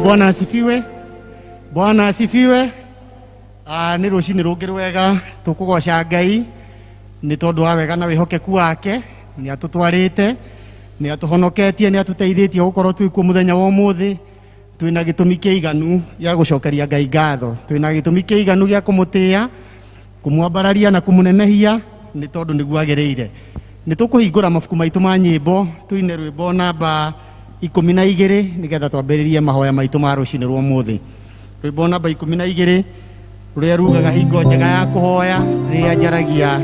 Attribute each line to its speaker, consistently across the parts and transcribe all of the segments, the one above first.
Speaker 1: Bwana asifiwe. Bwana asifiwe. Ni rucini rungi rwega tukugoca Ngai ni tondu wa wega na wihokeku wake, ni atutwarite, ni atuhonoketie, ni atuteithitie gukorwo twi ku muthenya wa umuthi. Twina gitumi kiiganu ya gucokeria Ngai ngatho, twina gitumi kiiganu gia kumutia, kumwambararia na kumunenehia ni tondu niguo agiriire. Ni tukuhingura mabuku maitu ma nyimbo, tuine rwimbo namba 12 nigetha twambiririe mahoya maitu ma rucini rwa umuthi. Rwimbo namba 12 ruria rugaga hingo njega ya kuhoya riria njaragia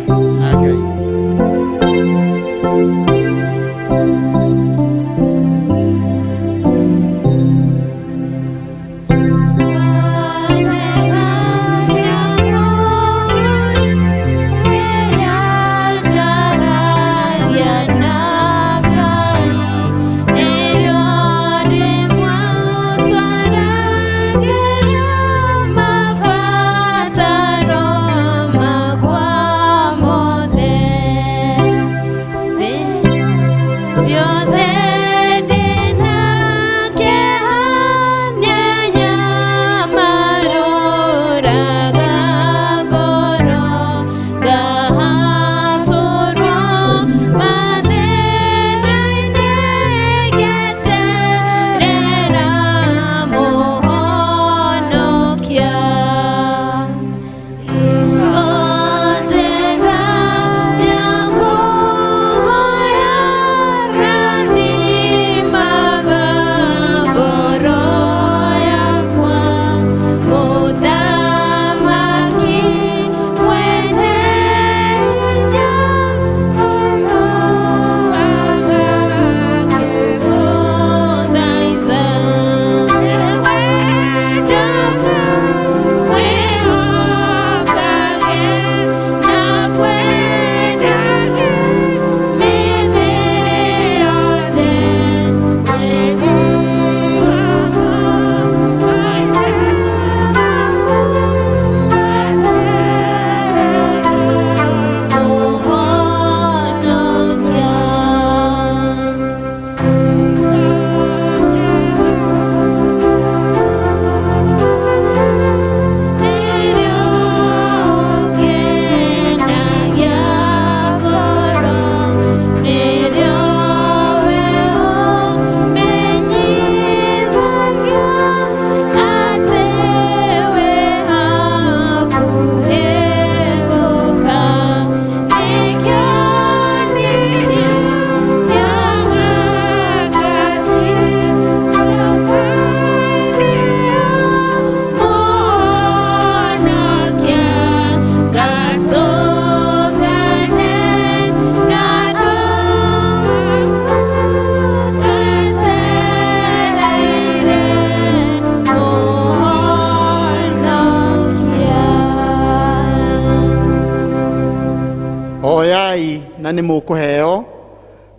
Speaker 1: Ngai. Na nĩ mũkũheo,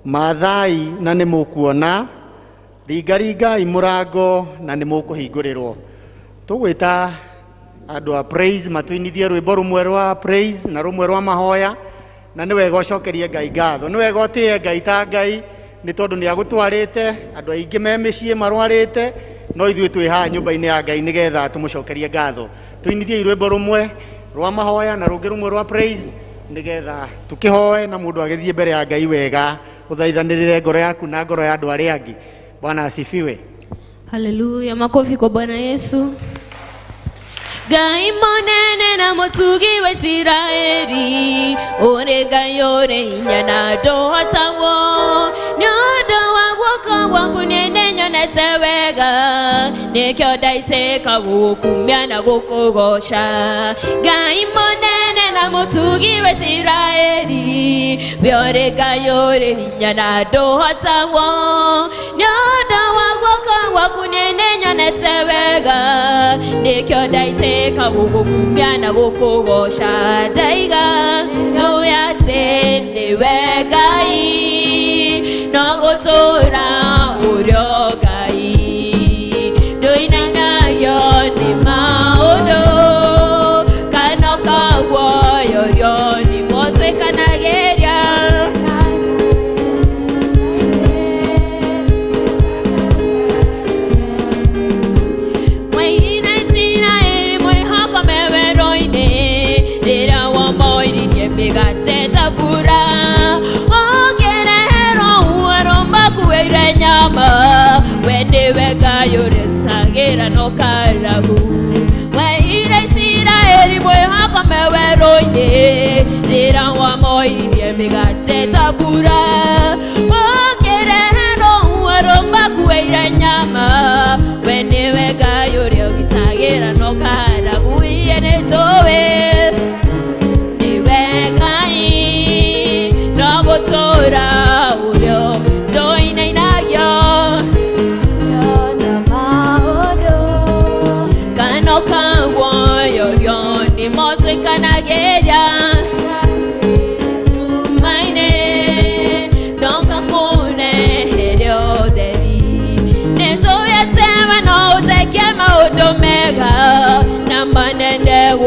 Speaker 1: mathai na nĩ mũkuona, ringaringai mũrango na nĩ mũkũhingũrĩrwo. Tũgwĩta andũ a praise matuinithie rwĩmbo rũmwe rwa praise na rũmwe rwa mahoya, na nĩ wega ũcokerie Ngai ngatho. Nĩ wega ũtĩe Ngai ta Ngai nĩ tondũ nĩ agũtwarĩte, andũ aingĩ me mĩciĩ marwarĩte, no ithuĩ twĩ haha nyũmba-inĩ ya Ngai nĩgetha tũmũcokerie ngatho. Tuinithie rwĩmbo rũmwe rwa mahoya na rũngĩ rũmwe rwa praise nigetha tukihoe na mundu agithie mbere ya Ngai wega uthaithanirire ngoro yaku na ngoro ya andu aria angi. Bwana asifiwe.
Speaker 2: Haleluya, makofi kwa Bwana Yesu. Ngai monene na mutugi wa Israeli, ore Ngai ore hinya na ndohotawo, nyondo wa guoko gwaku nene nyonete wega, nikyo ndaitĩka gũkumia na gũkũgoca. Ngai monene na mutugi wa Israeli, we ore Ngai ore hinya na ndohotawo, nyondo wa guoko gwaku nene nyonete wega, nikyo ndaitĩka gũkumia na gũkũgoca. Ndaiga njuya atĩ nĩwe Ngai, no gũtũũra ũrĩ o Ngai, ndũinainagio nĩ maũndũ, kana kaguoyorio nĩ mũtĩkanagĩria.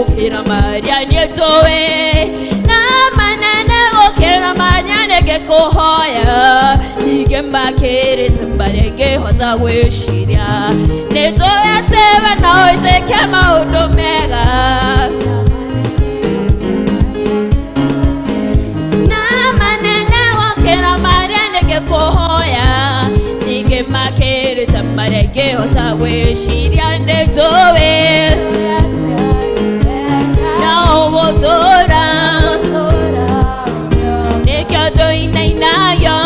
Speaker 2: gukira maria nietowe na manene gukira maria nigekuhoya nigemakirite mbarege hota gwishiria nitowe tewe na oiteke maundu mega na manene gukira maria nigekuhoya nigemakirite mbarege hota gwishiria nitowe na owotora nikyoto inainayo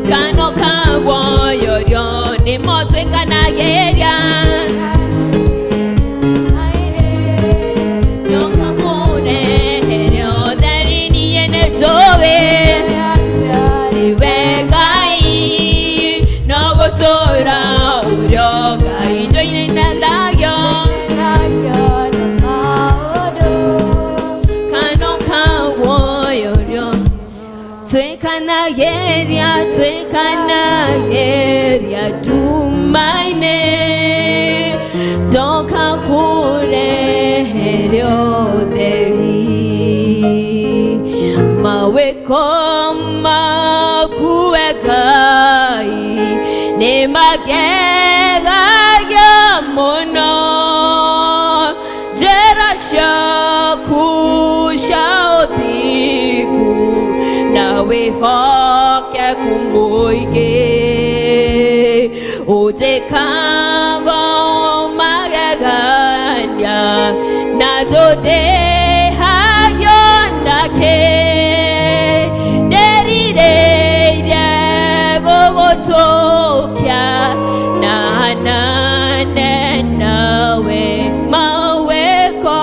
Speaker 2: kano kawoyorio nimotwikanageria nokakureherio thariniye nitowe niwegai nogotora urio gai toinainaglayo kano kawoyorio twekanageria tumaine doka kureherio theri maweko makuegai ni magegagia muno njĩra ciaku cia ũthingu na wĩhokeku mũingĩ ũnjĩkaga magegania na ndũndĩhagia nakĩ ndĩrirĩirie gũgũtũkia na nane nawe mawĩko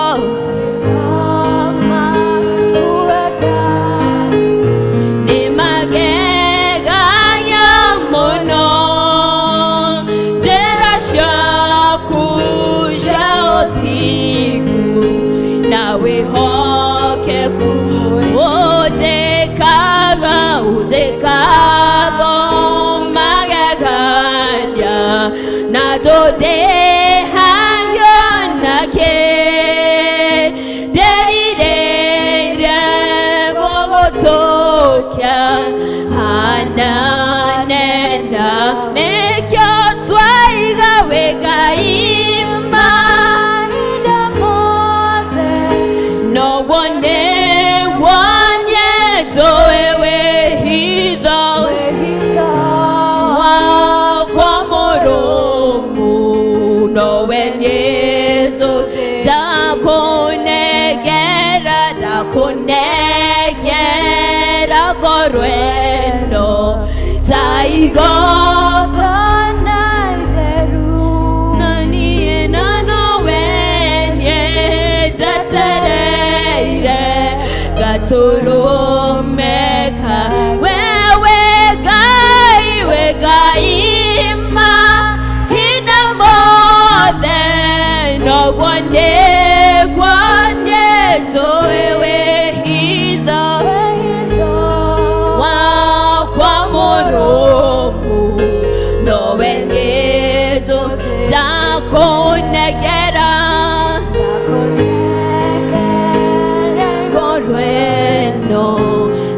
Speaker 2: nĩ magegania mũno njĩra ciaku cia ũthingu na wĩhokeku ũnjĩkaga magegania na ndũndĩhagia nakĩ ndĩrirĩirie gũgũtũkia hanane na nĩkĩo twaiga wĩ Ngai mahinda mothe noguo nĩguo nienjũĩ wĩhitho wakwa mũrũmu nowe nienjũĩ ndakunegera ngoro ĩno ta igongona itheru na niĩ na nowe nĩnjetereire gatũrũmeka wewe Ngai mahinda mothe noguo nĩguo nienjũĩ wĩhitho wakwa mũrũmu nowe nienjũĩ ndakunegera ngoro ĩno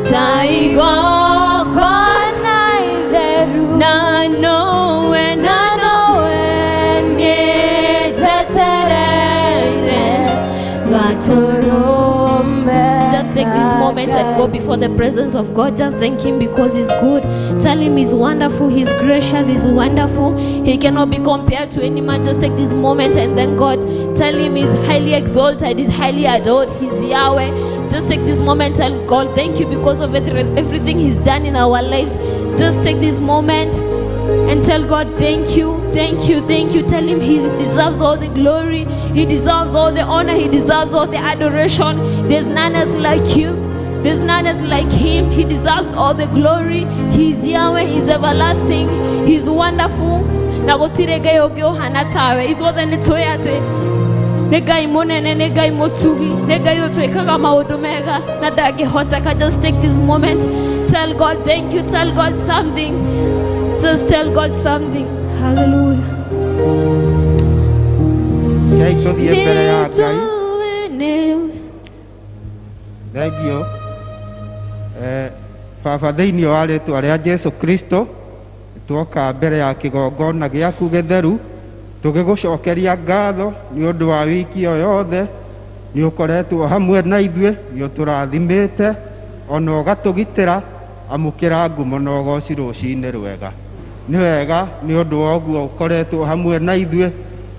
Speaker 2: ta igongona itheru na nowe nĩnjetereire gatũrũmeka. Just take this moment and go before the presence of God. Just thank Him because He's good. Tell Him He's wonderful, He's gracious, He's wonderful. He cannot be compared to any man. Just take this moment and thank God. Tell Him He's highly exalted, He's highly adored, He's Yahweh. Just take this moment and tell God thank you because of everything He's done in our lives. Just take this moment and tell God thank you, thank you, thank you. Tell Him He deserves all the glory, He deserves all the honor, He deserves all the adoration. There's none else like you, there's none else like Him. He deserves all the glory. He's Yahweh, He's everlasting, He's wonderful. Na gutire ngai ungi uhana tawe ithuothe nitwiyate nĩ Ngai mũnene, nĩ Ngai mũtugi, nĩ Ngai ũtwĩkaga maũndũ mega na ndangĩhoteka. Just take this moment, tell God thank you, tell God something, just tell God something. Hallelujah.
Speaker 3: Kei tuthie mbere ya Ngai. Thengio. Baba, thĩinĩ wa rĩĩtwa rĩa Jesu Kristo, tuoka mbere ya kĩgongona gĩaku gĩtheru, tũgĩgũcokeria ngatho nĩ ũndũ wa wiki ĩyo yothe, nĩ ũkoretwo hamwe na ithuĩ, nĩ ũtũrathimĩte, ona ũgatũgitĩra, amũkĩra ngumo na ũgooci rũciinĩ rwega. Nĩ wega nĩ ũndũ wa ũguo ũkoretwo hamwe na ithuĩ,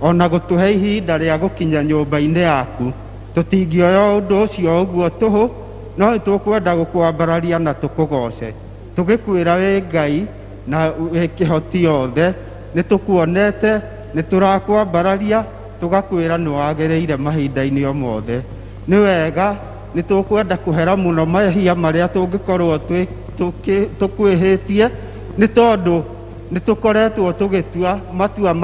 Speaker 3: ona gũtũhe ihinda rĩa gũkinya nyũmba-inĩ yaku. Tũtingĩoya ũndũ ũcio ũguo tũhũ, no nĩ tũkwenda gũkwambararia na tũkũgoce. Tũgĩkwĩra wĩ Ngai na wĩ kĩhoti yothe, nĩ tũkuonete, nĩ tũrakwambararia, tũgakwĩra nĩ wagĩrĩire mahinda-inĩ o mothe. Nĩ wega nĩ tũkwenda kũhera mũno mahia marĩa tũngĩkorwo tũkwĩhĩtie, nĩ tondũ nĩ tũkoretwo tũgĩtua matua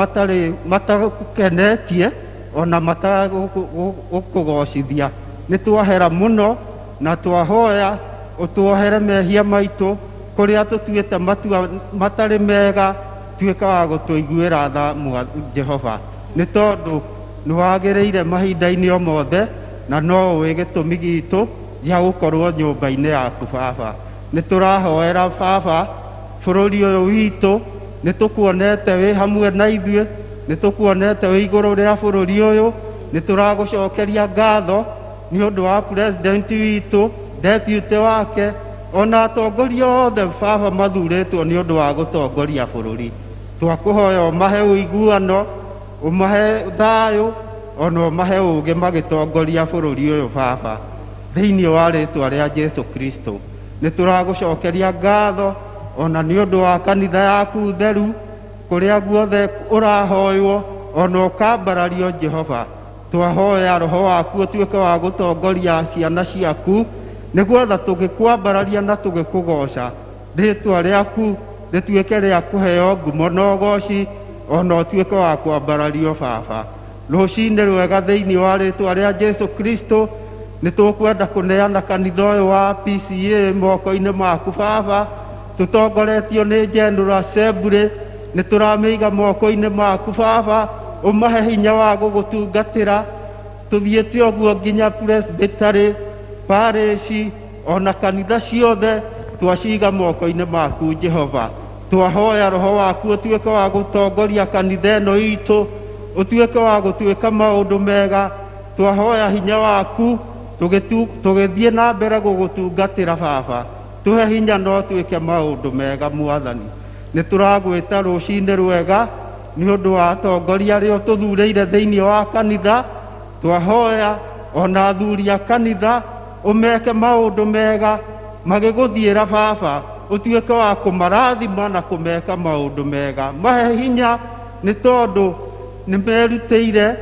Speaker 3: matagũkenetie ona matagũkũgocithia. Nĩ twahera mũno na twahoya ũtuohere mehia maitũ kũrĩa tũtuĩte matua matarĩ mega, tuĩka wa gũtũiguĩra tha Jehova, nĩ tondũ nĩ wagĩrĩire mahinda-inĩ o mothe, na no ũĩ gĩtũmi gitũ gĩa gũkorwo nyũmba-inĩ yaku Baba. Nĩ tũrahoera Baba bũrũri ũyũ witũ, nĩ tũkuonete wĩ hamwe na ithuĩ, nĩ tũkuonete wĩ igũrũ rĩa bũrũri ũyũ, nĩ tũragũcokeria ngatho nĩ ũndũ wa president witũ, deputy wake, ona atongoria othe Baba mathurĩtwo nĩ ũndũ wa gũtongoria bũrũri. Twakũhoya ũmahe ũiguano, ũmahe thayũ, ona ũmahe ũũgĩ magĩtongoria bũrũri ũyũ Baba, thĩinĩ wa rĩĩtwa rĩa Jesu Kristo. Nĩ tũragũcokeria ngatho ona nĩ ũndũ wa kanitha yaku theru, kũrĩa guothe ũrahoywo, ona ũkambarario Jehova. Twahoya Roho waku ũtuĩke wa gũtongoria ciana ciaku, nĩguo tũgĩkwambararia na tũgĩkũgoca, rĩĩtwa rĩaku rĩtuĩke rĩa kũheo ngumo na ũgooci, ona ũtuĩke wa kwambarario Baba. Rũciinĩ rwega thĩinĩ wa rĩĩtwa rĩa Jesu Kristo, nĩ tũkwenda kũneana kanitha ũyũ wa PCA moko-inĩ maku Baba, tũtongoretio nĩ General Assembly, nĩ tũramĩiga moko-inĩ maku Baba, ũmahe hinya wa gũgũtungatĩra. Tũthiĩte ũguo nginya presbytery, parish, ona kanitha ciothe twaciga moko-inĩ maku Jehova. Twahoya Roho waku ũtuĩke wa gũtongoria kanitha ĩno itũ, ũtuĩke wa gũtuĩka maũndũ mega. Twahoya hinya waku tũgĩthiĩ na mbere gũgũtungatĩra Baba, tũhe hinya no twĩke maũndũ mega Mwathani. Nĩ tũragwĩta rũciinĩ rwega nĩ ũndũ wa atongoria arĩa ũtũthurĩire thĩinĩ wa kanitha. Twahoya ona athuri a kanitha ũmeke maũndũ mega magĩgũthiĩra Baba, ũtuĩke wa kũmarathima na kũmeka maũndũ mega. Mahe hinya nĩ tondũ nĩ merutĩire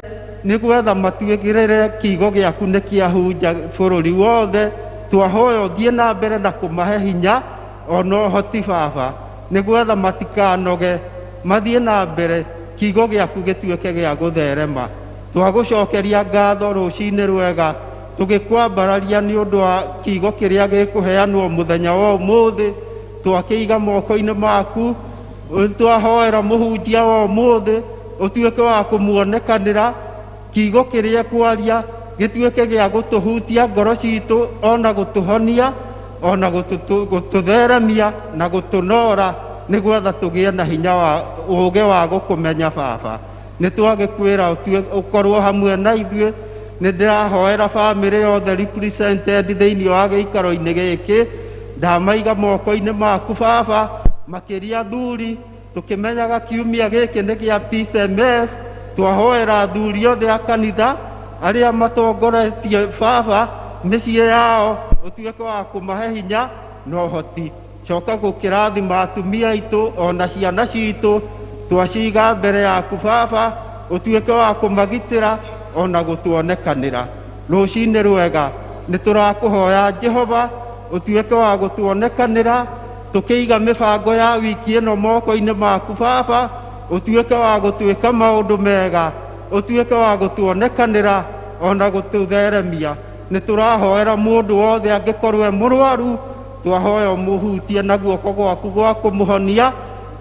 Speaker 3: nĩ gwetha matuĩkĩrĩre kiugo gĩaku nĩ kĩahunja bũrũri wothe. Twahoya ũthiĩ na mbere na kũmahe hinya ona ũhoti Baba, nĩ gwetha matikanoge, mathiĩ na mbere, kiugo gĩaku gĩtuĩke gĩa gũtherema. Twagũcokeria ngatho rũciinĩ rwega, tũgĩkwambararia nĩ ũndũ wa kiugo kĩrĩa gĩkũheanwo mũthenya wa ũmũthĩ, twakĩiga moko-inĩ maku. Twahoera mũhunjia wa ũmũthĩ ũtuĩke wa kũmuonekanĩra, kiugo kĩrĩa kwaria gĩtuĩke gĩa gũtũhutia ngoro citũ, ona gũtũhonia, ona gũtũtheremia na gũtũnora, nĩ gwetha tũgĩe na hinya wa ũũgĩ wa gũkũmenya Baba. Nĩ twagĩkwĩra ũkorwo hamwe na ithuĩ. Nĩ ndĩrahoera bamĩrĩ yothe represented thĩinĩ wa gĩikaro-inĩ gĩkĩ, ndamaiga moko-inĩ maku Baba, makĩria athuri, tũkĩmenyaga kiumia gĩkĩ nĩ gĩa PCMF. Twahoera athuri othe a kanitha arĩa matongoretie Baba mĩciĩ yao, ũtuĩke wa kũmahe hinya na ũhoti. Coka gũkĩrathima atumia aitũ ona ciana citũ, twaciga mbere yaku Baba, ũtuĩke wa kũmagitĩra ona gũtuonekanĩra. Rũciinĩ rwega nĩ tũrakũhoya Jehova, ũtuĩke wa gũtuonekanĩra, tũkĩiga mĩbango ya wiki ĩno moko-inĩ maku Baba, ũtuĩke wa gũtuĩka maũndũ mega, ũtuĩke wa gũtuonekanĩra ona gũtũtheremia. Nĩ tũrahoera mũndũ wothe angĩkorwo e mũrwaru, twahoya ũmũhutie na guoko gwaku gwa kũmũhonia,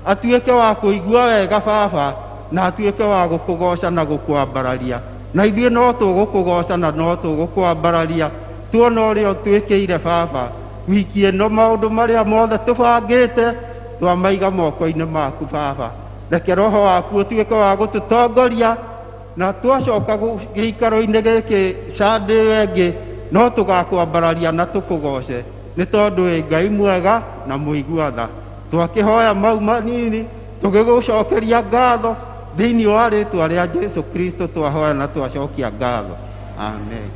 Speaker 3: atuĩke wa kũigua wega Baba, na atuĩke wa gũkũgoca na gũkwambararia. na ithuĩ no tũgũkũgoca na no tũgũkwambararia tuona ũrĩa ũtwĩkĩire Baba wiki ĩno maũndũ marĩa mothe tũbangĩte twamaiga moko-inĩ maku Baba. Reke Roho waku ũtuĩke wa gũtũtongoria na twacoka gĩikaro-inĩ gĩkĩ Sunday ĩyo ĩngĩ no tũgakwambararia na tũkũgoce nĩ tondũ wĩ Ngai mwega na mũigua-tha. Twakĩhoya mau manini tũgĩgũcokeria ngatho thĩinĩ wa rĩĩtwa rĩa Jesũ Kristo twahoya na twacokia ngatho. Amen.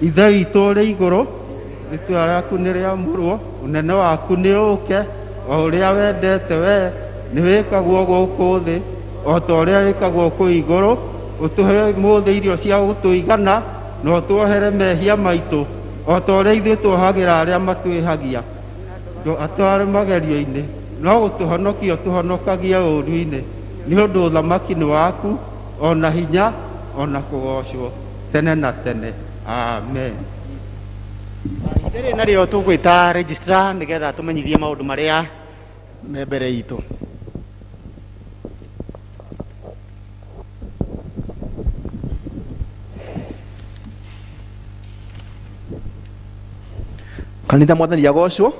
Speaker 3: Ithe witũ ũrĩ igũrũ, rĩĩtwa rĩaku nĩ rĩamũrwo, ũnene waku nĩ ũũke, o ũrĩa wendete wee nĩ wĩkagwo gũkũ thĩ o ta ũrĩa wĩkagwo kũu igũrũ. Ũtũhe mũthĩ irio cia gũtũigana na ũtwohere mehia maitũ o ta ũrĩa ithuĩ tuohagĩra arĩa matwĩhagia, atware magerio-inĩ, no gũtũhonokia ũtũhonokagie ũũru-inĩ, nĩ ũndũ ũthamaki nĩ waku ona hinya ona kũgocwo tene na tene. Amen.
Speaker 1: Rĩrĩ narĩo tũgwĩta registrar nĩgetha tũmenyithie maũndũ marĩa me mbere itũ.
Speaker 4: Kanitha Mwathani agocwo.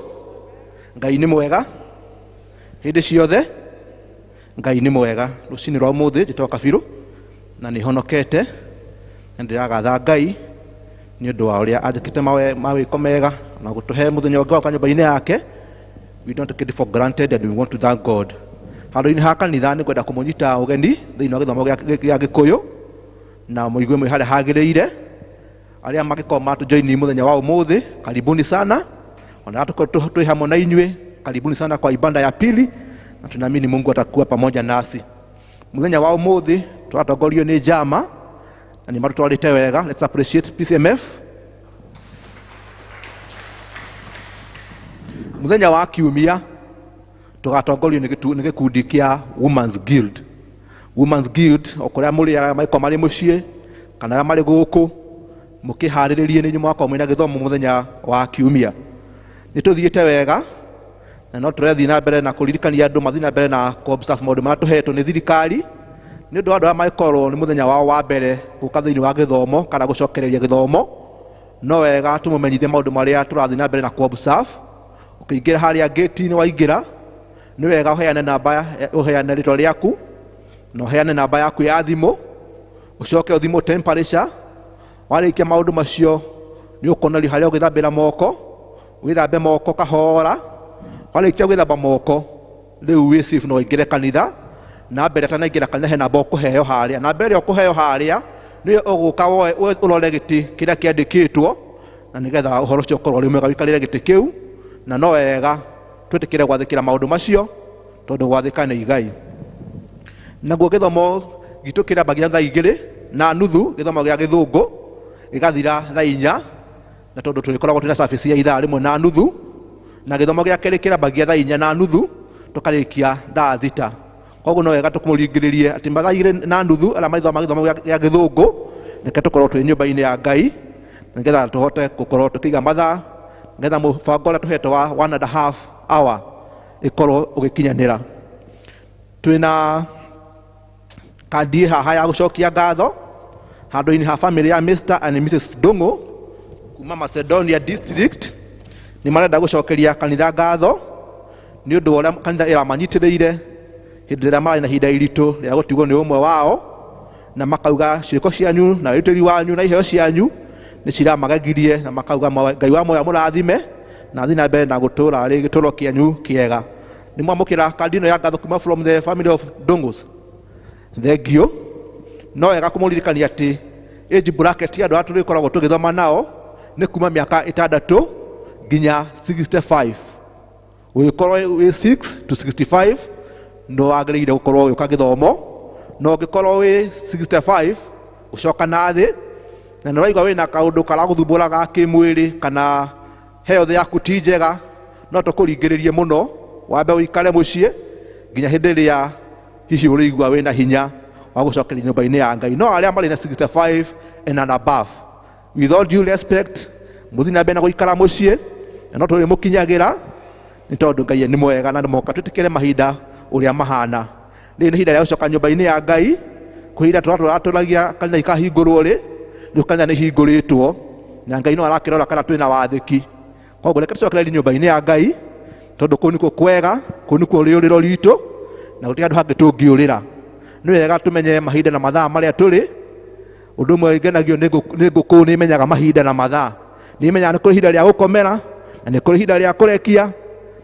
Speaker 4: Ngai nĩ mwega hĩndĩ ciothe. Ngai nĩ mwega. Rũcinĩ rwa ũmũthĩ njĩtoka biru na nĩ honokete na ndĩragatha Ngai nĩ ũndũ wa ũrĩa anjĩkĩte mawĩko mega na gũtũhe mũthenya ũngĩ wa nyũmba-inĩ yake. We don't take it for granted and we want to thank God. Handũ-inĩ ha kanitha nĩ ngwenda kũmũnyita ũgeni thĩinĩ wa gĩthomo gĩa Gĩkũyũ na mũigue mwĩ harĩa hagĩrĩire. Arĩa magĩkorwo matũjoini mũthenya wa ũmũthĩ, karibuni sana. Ona tutakuwa tu hamwe na inywe, karibuni sana kwa ibada ya pili na tunaamini Mungu atakuwa pamoja nasi. Mũthenya wa ũmũthĩ twatongorio nĩ Jama na nĩ matũtwarĩte wega. Let's appreciate PCMF. Mũthenya wa kiumia tugatongorio nĩ gĩkundi kĩa Women's Guild. Women's Guild okũrĩa mũrĩ arĩa maiko marĩ mũciĩ kana arĩa marĩ gũkũ mũkĩharĩrĩrie nĩ nyuma kwa mwĩna gĩthomo mũthenya wa kiumia. Nĩ tũthiĩte wega na no tũrathiĩ na mbere na kũririkania andũ mathiĩ na mbere na kũ-observe maũndũ marĩa tũhetwo nĩ thirikari nĩ ũndũ wa andũ arĩa makorwo nĩ mũthenya wao wa mbere gũka thĩinĩ wa gĩthomo kana gũcokereria gĩthomo. No wega tũmũmenyithie maũndũ marĩa tũrathiĩ na mbere na kũ-observe. Ũkĩingĩra harĩa gate-inĩ waingĩra nĩ wega ũheane namba, ũheane rĩtwa rĩaku na ũheane namba yaku ya thimũ, ũcoke ũthimwo temperature. Warĩkia maũndũ macio nĩ ũkonerio harĩa ũgĩthambĩra moko, wĩthambe moko kahora. Warĩkia gwĩthamba moko rĩu wĩ safe na ũingĩre kanitha. Na mbere atanaingĩra kanitha he namba ũkũheo harĩa, na mbere ũkũheo harĩa nĩ ũgũka woe ũrore gĩtĩ kĩrĩa kĩandĩkĩtwo na nĩgetha ũhoro ũcio ũkorwo ũrĩ mwega wĩikarĩre gĩtĩ kĩu. Na no wega twĩtĩkĩre gwathĩkĩra maũndũ macio tondũ gwathĩka nĩ igai. Naguo gĩthomo gitũ kĩrambagia thaa 2:30 gĩthomo gĩa Gĩthũngũ gĩgathira thaa 4 na tondũ tũrĩkoragwo twĩna service ya ithaa 1:30 na gĩthomo gĩa kerĩ kĩrambagia thaa 4:30 tũkarĩkia thaa 6. Koguo no wega tũkũmũringĩrĩrie atĩ mathaa 2:30 arĩa marĩthoma gĩthomo gĩa Gĩthũngũ reke tũkorwo twĩ nyũmba-inĩ ya Ngai nĩgetha tũhote gũkorwo tũkĩiga mathaa nĩgetha mũbango ũrĩa tũhetwo wa 1.5 hour ĩkorwo ũgĩkinyanĩra. Twĩna kandi haha ya gũcokia ngatho handũ-inĩ ha family ya Mr. and Mrs. Ndung'u kuma Macedonia District. Nĩ marenda gũcokeria kanitha ngatho nĩ ũndũ wa ũrĩa kanitha ĩramanyitĩrĩire hĩndĩ ĩrĩa marĩ na ihinda iritũ rĩa gũtigwo nĩ ũmwe wao, na makauga ciĩko cianyu na wĩrutĩri wanyu na iheo cianyu nĩ ciramagagirie, na makauga Ngai wa muoyo mũrathime na thiĩ na mbere na gũtũũra arĩ gĩtũũro kĩanyu kĩega. Nĩ mwamũkĩra kandi ĩno ya ngatho kuma from the family of Ndung'us. Thengio. No wega kũmũririkania atĩ age bracket ya andũ arĩa tũrĩkoragwo tũgĩthoma nao nĩ kuma mĩaka 6 nginya 65. Ũgĩkorwo wĩ 6 to 65 no wagĩrĩire gũkorwo ũgĩũka gĩthomo, no ũngĩkorwo wĩ 65 ũcoka na thĩ na nĩ ũraigua wĩna kaũndũ karagũthumbũra ga kĩmwĩrĩ kana health yaku ti njega, no tũkũringĩrĩrie mũno wambe ũikare mũciĩ nginya hĩndĩ ĩrĩa hihi ũrĩigua wĩna hinya wa gũcokeria nyũmba-inĩ ya Ngai. No arĩa marĩ na 65 and above, with all due respect, mũthiĩ na mbere na gũikara mũciĩ na no tũrĩmũkinyagĩra nĩ tondũ Ngai nĩ mwega na nĩ moka twĩtĩkĩre mahinda ũrĩa mahana. Rĩrĩ nĩ ihinda rĩa gũcoka nyũmba-inĩ ya Ngai kuhira turaturagia kanitha ikahingurwo ri riu kanitha ni hinguritwo na Ngai no arakirora kana twina wathiki koguo reke tucokere nyumba-ini ya Ngai tondu kuu nikuo kwega kuu nikuo riuriro ritu na gutiri andu hangi tungiurira ni wega tumenye mahinda na mathaa maria turi undu umwe ngenagio ni nguku ni imenyaga mahinda na mathaa ni imenyaga ni kuri ihinda ria gukomera na ni kuri ihinda ria kurekia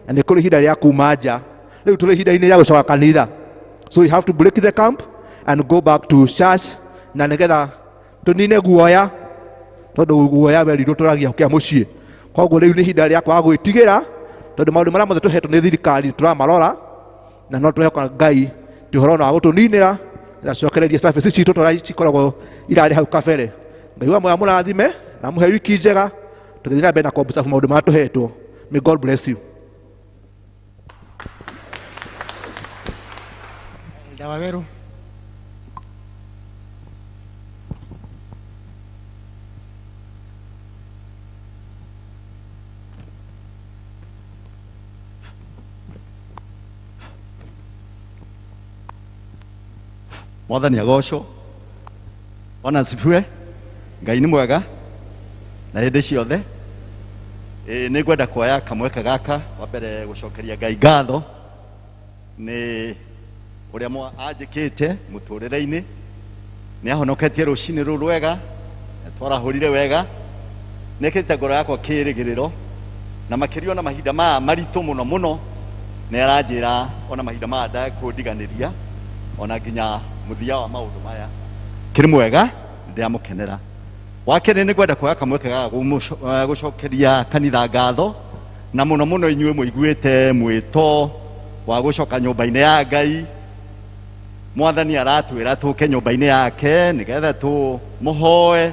Speaker 4: na ni kuri ihinda ria kuma nja riu turi ihinda-ini ria gucoka kanitha so we have to break the camp and go back to church na nigetha tunine guoya tondu guoya werirwo turagia ukia mucii koguo riu ni ihinda ria kwaga gwitigira tondu maundu maria mothe tuhetwo ni thirikari turamarora na no turehoka Ngai ti uhoro wa gutuninira na cokereria service citu turacikoragwo irari hau kabere Ngai wa moya murathime na muhe wiki njega tukithira mbere na kuobserve maundu maria tuhetwo. May God bless you.
Speaker 1: Dawaweru
Speaker 5: Mwathani agocwo. Bwana asifiwe. Ngai ni mwega na hindi ciothe. Ni ngwenda kuoya kamweke gaka wa mbere gucokeria Ngai ngatho ni uria anjikite muturire-ini ni ahonoketie rucini ru rwega twarahurire wega nekite ngoro yakwa kirigiriro na makirio na mahinda maya maritu muno muno ni aranjira ona mahinda maya ndakundiganiria ona nginya muthia wa maundu maya kiri mwega ndiamukenera. Wakere ni gwenda kuoya kamweke ga gucokeria kanitha ngatho na muno muno inyue muiguite mwito wa gucoka nyumba-ini ya Ngai. Mwathani aratwira tuke nyumba-ini yake nigetha tu muhoe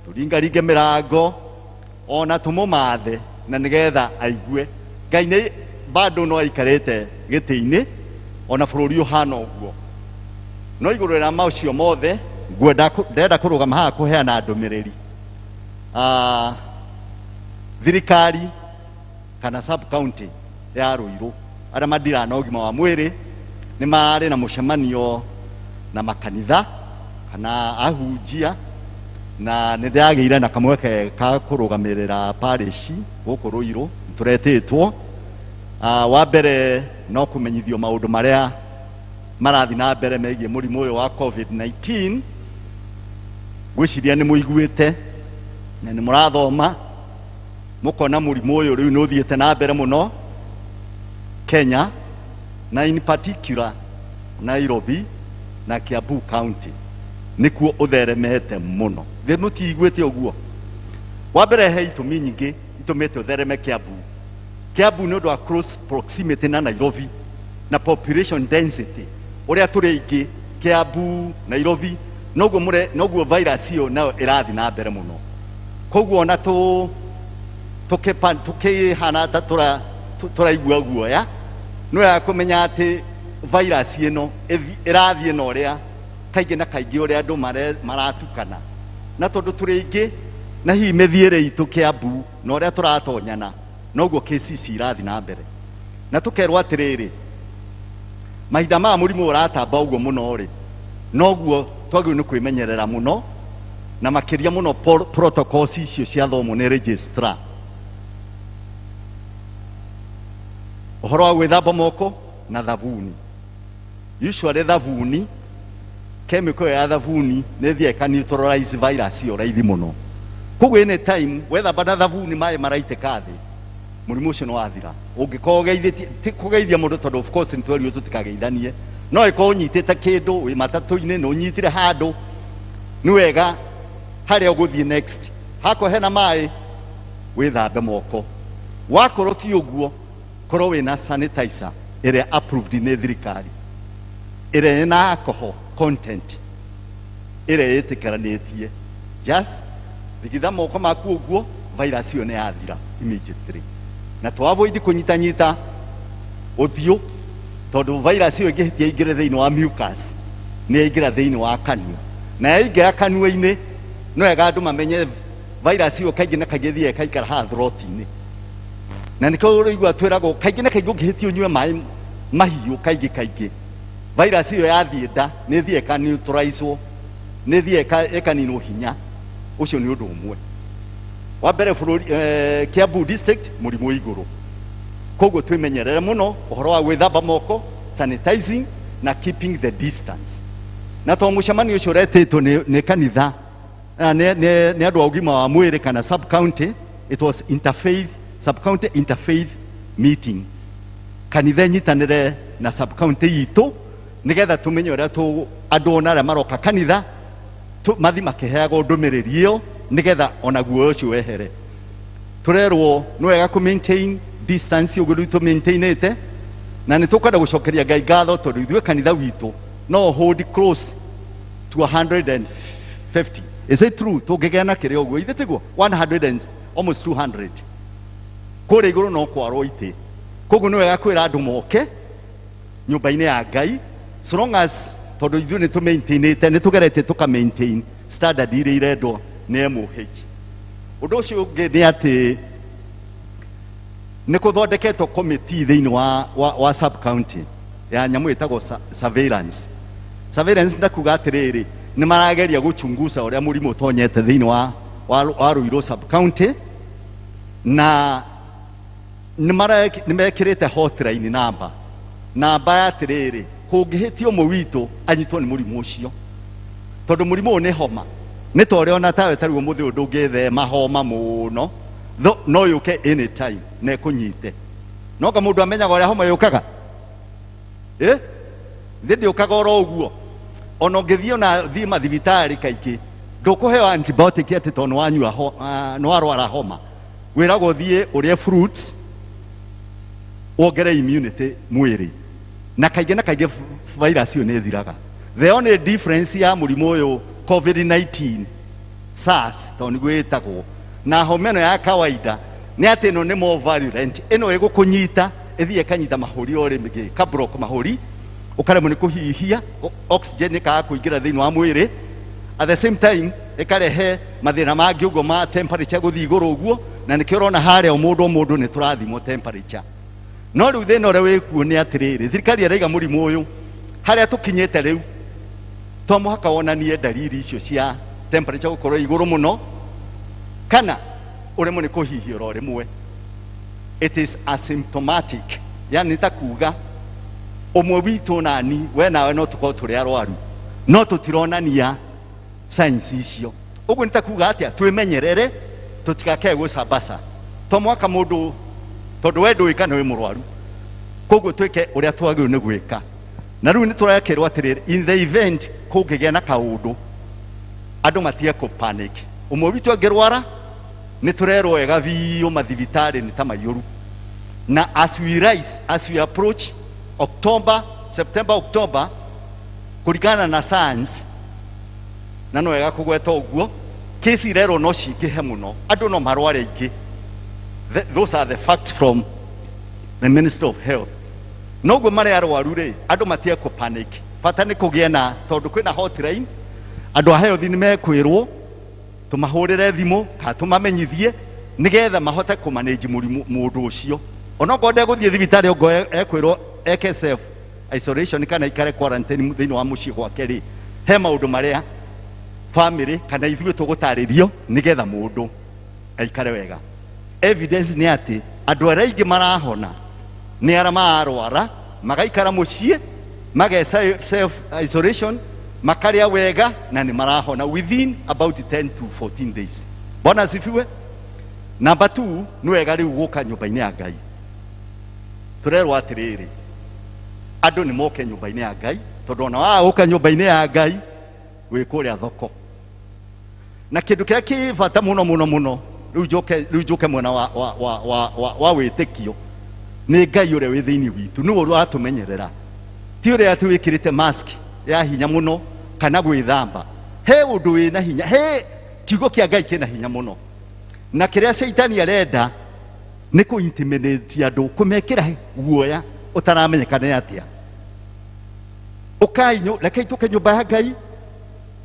Speaker 5: turingaringe mirango ona tumumathe na nigetha aigue. Ngai ni bado no aikarite giti-ini ona bururi uhana uguo no iguru rĩa macio mothe ndenda kurugama haha kuheana ndumiriri. Thirikari kana sub county ya Ruiru aria mandira na ugima wa mwiri ni marari na mucemanio na makanitha kana ahunjia na nindiragiire na kamweke ka kurugamirira parish guku Ruiru turetitwo. Wa mbere no kumenyithio maundu maria marathi na mbere megie murimu uyu wa COVID-19. Gwiciria ni muiguite na ni murathoma mukona murimu uyu riu ni uthiete na mbere muno Kenya na in particular Nairobi na Kiambu County nikuo utheremete muno. Thi mutiiguite uguo. Wa mbere he itumi nyingi itumite uthereme Kiambu. Kiambu ni undu wa close proximity na Nairobi na population density uria turi ingi Kiambu Nairobi noguo virus iyo nayo irathi na mbere muno. Koguo na tukihana ta turaigua guoya no ya kumenya ati virus ino irathi no ria kaingi na kaingi uria andu maratukana na tondu turi ingi na hihi mithiire itu Kiambu no uria turatonyana noguo cases irathi na mbere na tukerwo atiriri mahinda ma murimu uratamba uguo muno ri noguo twagirwo ni kwimenyerera muno na makiria muno protocols icio cia thomo ni registrar. Uhoro wa gwithamba moko na thabuni. Usually thabuni chemical ya thabuni ni thie ka neutralize virus iyo raithi muno. Koguo any time wethamba na thabuni mai maraitĩka thĩ murimu ucio no wathira. Ungikorwo geithĩtie kugeithia mundu tondu of course nitwerio tutikageithanie no ikorwo unyitĩte kindu wi matatu-ini no unyitire handu ni wega haria uguthie next hako hena mai withambe moko. Wakorwo ti uguo korwo wina sanitizer iria approved ni thirikari iria ina alcohol content iria itikaranitie just thigitha moko maku uguo virus iyo ni yathira immediately na to avoid kunyitanyita uthio tondu virus iyo ingihitia ingire thiini wa mucus ni ingira thiini wa kanua na ingira kanua-ini no wega andu mamenye virus iyo kaingi na kaingi thie kaikara ha throat-ini na niko igua twiragwo kaingi na kaingi ungihitia unyue mai mahiu kaingi virus iyo yathie nda nĩ thie ka neutralize nĩ thie eka nino hinya ucio nĩ ũndũ ũmwe wa mbere bũrũri Kiambu district mũrimũ igũrũ koguo twimenyerere muno ũhoro wa gwĩthamba moko sanitizing na keeping the distance na to mũcemanio ũcio ũretĩtwo nĩ kanitha nĩ andũ a ũgima wa mwĩrĩ kana sub county. It was interfaith sub county interfaith meeting kanitha nyitanĩre na sub county itũ nigetha tumenye ũrĩa andũ ona arĩa maroka kanitha mathi makĩheagwo ndũmĩrĩri ĩyo nigetha ona guoya ũcio wehere. Tũrerwo nĩ wega kũ maintain distance ũguo tu maintainĩte na nĩ tũkwenda gũcokeria Ngai ngatho tondũ ithuĩ kanitha witũ no hold close to 150. Is it true? Tũngĩgĩa na kĩrĩa ũguo ithe tiguo 100 and almost 200 kũrĩa igũrũ no kwarwo itĩ. Koguo nĩ wega kwĩra andũ moke nyũmba-inĩ ya Ngai so long as tondũ ithuĩ nĩ tũ maintainĩte nĩ tũgerete tũka maintain standard iria irendwo nĩ MOH. Ũndũ ũcio ũngĩ nĩ atĩ nĩ kũthondeketwo committee thĩinĩ wa sub county ya nyamũ ĩtagwo surveillance. Surveillance ndakuga atĩrĩrĩ nĩ marageria gũchunguza ũrĩa mũrimũ ũtonyete thĩinĩ wa Ruiru sub county na nĩ mekĩrĩte hotline namba ya atĩrĩrĩ kũngĩhĩtio ũmwe witũ anyitwo nĩ mũrimũ ũcio tondũ mũrimũ ũyũ nĩ homa nĩ ta ũrĩa ona tawe tarĩu mũthĩ ũndũ ũngĩthema homa mũno no yũke anytime na ĩkũnyite. No ka mũndũ amenyaga ũrĩa homa yũkaga ndĩũkaga oro ũguo. Ona ũngĩthiĩ ona thiĩ mathibitarĩ kaingĩ ndũkũheo antibiotic atĩ tondũ nĩ warwara homa. Wĩragwo thiĩ ũrĩe fruits wongere immunity mwĩrĩ na kaingĩ virus ĩyo nĩ ĩthiraga. The only difference ya mũrimũ ũyũ COVID-19 SARS tondũ nĩguo ĩtagwo na homa ĩno ya kawaida nĩ atĩ ĩno nĩ more virulent. Ĩno ĩgũkũnyita ĩthiĩ ĩkanyita mahũri o rĩmwe ka block mahũri ũkaremwo nĩ kũhihia oxygen ĩkaga kũingĩra thĩinĩ wa mwĩrĩ. At the same time ĩkarehe mathĩna mangĩ ũguo ma temperature gũthiĩ igũrũ ũguo na nĩkĩo ũrona harĩa mũndũ nĩ tũrathimwo temperature. No rĩu thĩna ũrĩa wĩkuo nĩ atĩrĩrĩ thirikari ĩraiga mũrimũ ũyũ harĩa tũkinyĩte rĩu to mũhaka wonanie dalili icio cia temperature gũkorwo igũrũ mũno kana ũremwo nĩ kũhihia oro rĩmwe. It is asymptomatic, yani ta kuga ũmwe witũ nani we nawe no tũkorwo tũrĩ arwaru no tũtironania signs icio. Ũguo nĩ ta kuga atĩa twĩmenyerere tũtikake gũcambaca to mwaka mũndũ tondũ we ndũĩ kana wĩ mũrwaru koguo twĩke ũrĩa twagĩrĩirwo nĩ gwĩka. Na rĩu nĩ tũrekĩrwo atĩrĩrĩ in the event kũngĩgĩa na kaũndũ andũ matige kũ panic. Ũmwe witũ angĩrwara nĩ tũrerwo wega biũ mathibitarĩ nĩ ta maiyũru na as we approach September October kũringana na science na no wega kũgweta ũguo kesi irerwo no cingĩhe mũno andũ no marware aingĩ. Those are the facts from the Minister of Health. No guo marĩ arwaru rĩ andũ matige kũ panic. Bata nĩ kũgĩa na tondũ kwĩna hotline andũ a health nĩ mekwĩrwo tũmahũrĩre thimũ kana tũmamenyithie nigetha mahote kũ manage mũndũ ũcio. Ona ngode gũthiĩ thibitarĩ ngo ekwĩrwo eke self isolation kana ikare quarantine thĩinĩ wa mũciĩ gwake rĩ he maũndũ marĩa family kana ithuĩ tũgũtarĩrio nigetha mũndũ aikare wega. Evidence nĩ atĩ andũ arĩa aingĩ marahona nĩ arĩa marwara magaikara mũciĩ mage self isolation makarĩa wega na nĩ marahona within about 10 to 14 days. Bwana asifiwe. Number 2 nĩ wega rĩu gũka nyũmba-inĩ ya Ngai. Tũrerwo atĩrĩrĩ andũ nĩ moke nyũmba-inĩ ya Ngai tondũ ona gũka nyũmba-inĩ ya Ngai wĩ kũrĩa thoko. Na kĩndũ kĩrĩa kĩ bata mũno rĩu njoke mwena wa wĩtĩkio nĩ Ngai ũrĩa wĩ thĩinĩ witũ nĩwe ũratũmenyerera. Ti ũrĩa atĩ wĩkĩrĩte mask ya hinya mũno kana gwĩthamba. He ũndũ wĩna hinya he kiugo kĩa Ngai kĩna hinya mũno na kĩrĩa Saitani arenda nĩ kũ-intimidate andũ kũmekĩra guoya ũtaramenyekana nĩ atĩa. Reke tũke nyũmba ya Ngai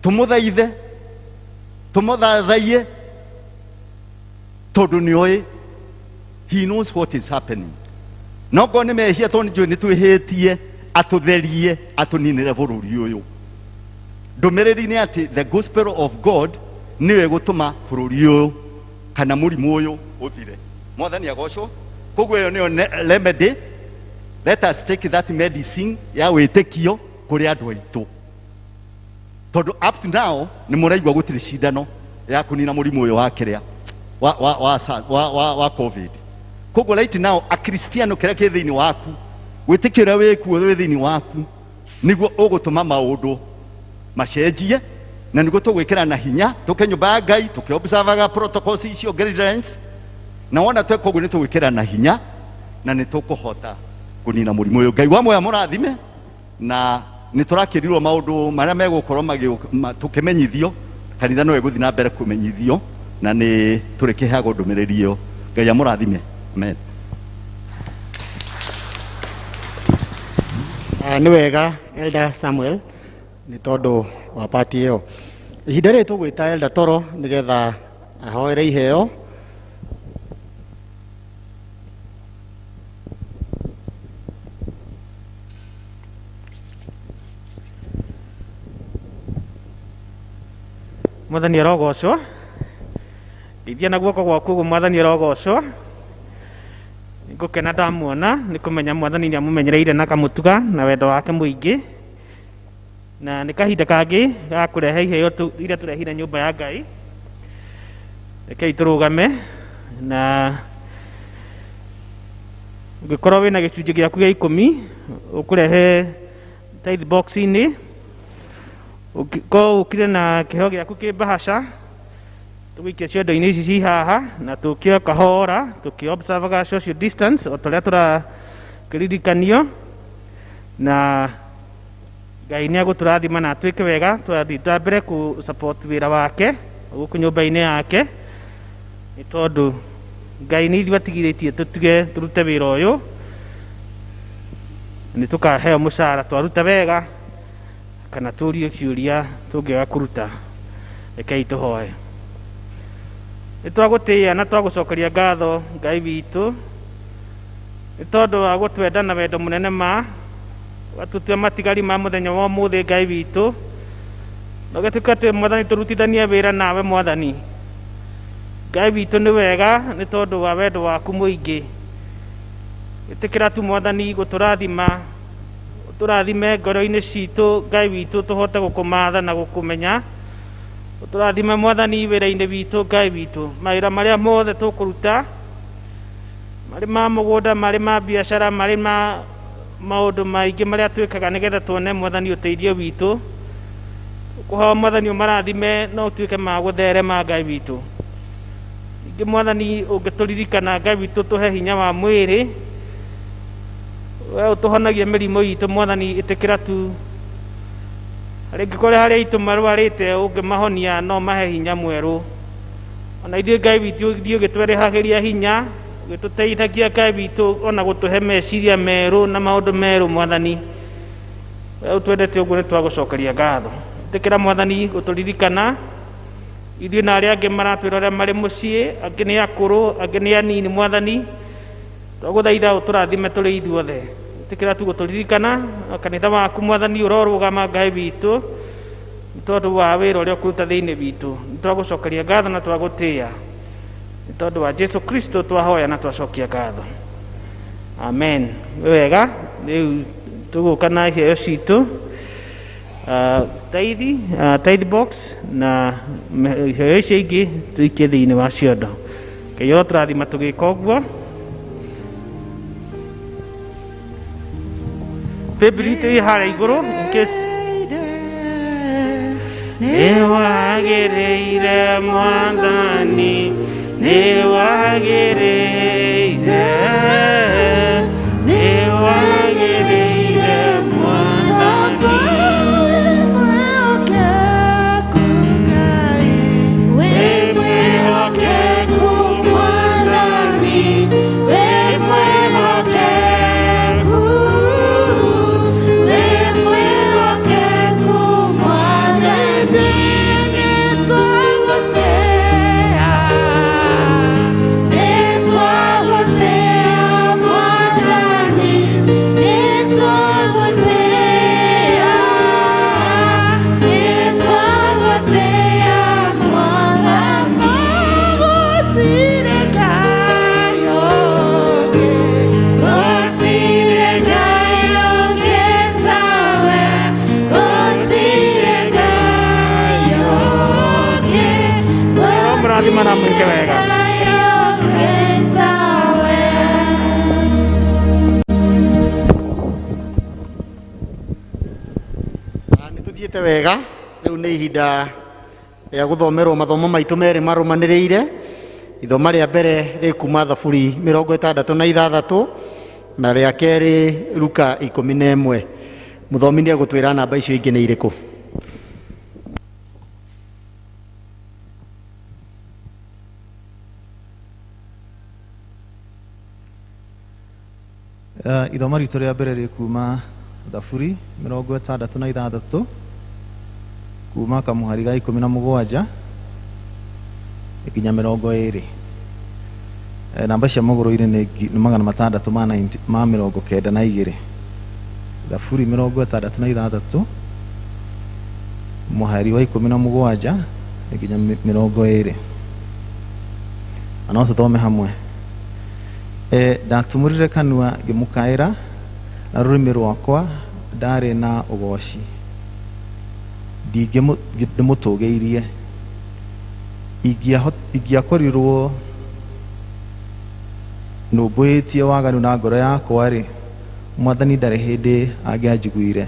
Speaker 5: tũmũthaithe tũmũthathaiye tondũ nĩoĩ he knows what is happening. No ngo nĩ mehia tondũ nĩ twĩhĩtie atutherie atuninire bururi uyu ndumiriri ni ati the gospel of God niwe gutuma bururi uyu kana murimu uyu uthire mwathani agocwo koguo yo niyo remedy. Let us take that medicine ya witikio kuri andu aitu tondu up to now ni muraigwa gutire cindano ya kunina murimu uyu wa kiria wa covid. Koguo right now a Christiano kiria ki thiini waku witikira wikuo wi thiini waku niguo ugutuma maundu macenjie na niguo tugwikira na hinya tuke nyumba ya Ngai tukiobservaga protocols icio guidelines na wona twe koguo ni tugwikira na hinya na ni tukuhota kunina murimu uyu. Ngai wamwe amurathime na ni turakirirwo maundu maria megukorwo tukimenyithio kanitha no eguthi na mbere kumenyithio na ni turikiheago ndumiriri iyo. Ngai amurathime. Amen.
Speaker 1: Nĩ wega Elder Samuel nĩ tondũ wa pati ĩyo. Ihinda rĩrĩ tũgwĩta Elder Toro nĩgetha ahoere iheo.
Speaker 6: Mwathani arogocwo ithia na guoko gwaku guo Mwathani arogocwo ngukena ndamuona ni kumenya Mwathani ni amumenyereire na kamutuga na wendo wake muingi na ni kahinda kangi ga kurehe iheo iria turehire nyumba ya Ngai. Rekei turugame na ugikorwo wina gicunji giaku gia 10 ukurehe tithe box ini ukire na kiheo giaku ki bahasha tugikia ciondo-ini ici ci haha na tukio kahora tukiobservaga social distance o toria turakiririkanio na Ngai ni aguturathima na twike wega twathita mbere ku support wira wake guku nyumba-ini yake ni tondu Ngai ni ithuatigiritie tutige turute wira uyu ni tukaheo mucara twaruta wega kana turio ciuria tungiga kuruta. Rekei tuhoe. Ni twagutia na twagucokeria ngatho Ngai witu ni tondu wa gutwenda na wendo munene ma watutua matigari ma muthenya wa muthi Ngai witu na gatuika ati Mwathani turutithania wira nawe Mwathani. Ngai witu ni wega ni tondu wa wendo waku muingi itikira tu Mwathani guturathima turathime ngoro-ini citu Ngai witu tuhote gukumatha na gukumenya turathime Mwathani wira-ini witu Ngai witu mawira maria mothe tukuruta mari ma mugunda mari ma biashara mari ma maundu maingi maria twikaga nigetha tuone Mwathani uteithio witu kuhoa Mwathani umarathime no tuike ma gutherema Ngai witu. Ingi Mwathani ungituririkana Ngai witu tuhe hinya wa mwiri we utuhonagia mirimu itu Mwathani itikira tu ringi kore haria itu marwarite ungimahonia no mahe hinya mweru ona ithuĩ Ngai witu ithuĩ ugitwerehagiria hinya ugituteithagia Ngai witu ona gutuhe meciria meru na maundu meru Mwathani we utwendete uguo ni twagucokeria ngatho itikira Mwathani guturirikana ithuĩ na aria angi maratwira aria mari mucii angi ni akuru angi ni anini Mwathani twaguthaitha uturathime turi ithuothe itikira tu guturirikana kanitha waku Mwathani urorugama Ngai witu ni tondu wa wira uria ukuruta thiini witu ni twagucokeria ngatho na twagutia ni tondu wa Jesu Kristo twahoya na twacokia ngatho. Amen. Wega riu tuguka na iheo citu tithe box na iheo icio ingi tuikie thiini wa ciondo. Ngai uroturathima tugika uguo. Bibilito i haria iguru in case ni wagireire Mwathani ni wagireire Mwathani
Speaker 2: Twagotea
Speaker 1: tuthiĩte wega rĩu nĩ ihinda rĩa gũthomerwo mathomo maitũ merĩ marũmanĩrĩire. Ithoma rĩa mbere rĩ kuma Thaburi 66 na rĩa kerĩ Luka 11. Mũthomi nĩ egũtwĩra namba icio ingĩ nĩ irĩkũ.
Speaker 7: Ithoma ritũ rĩa mbere rĩ kuma Thaburi 66 kuma kamũhari ga 17 nginya 20. Namba cia mũgũrũ-inĩ nĩ 692. Thaburi 66 mũhari wa 17 nginya 20. No tũthome hamwe. Ndatumũrire kanua ngĩmũkaĩra na rũrĩmĩ rwakwa ndarĩ na ũgooci. Ndĩmũtũgĩirie ingĩakorirwo nũmbũĩtie waganu na ngoro yakwa-rĩ, Mwathani ndarĩ hĩndĩ angĩanjiguire.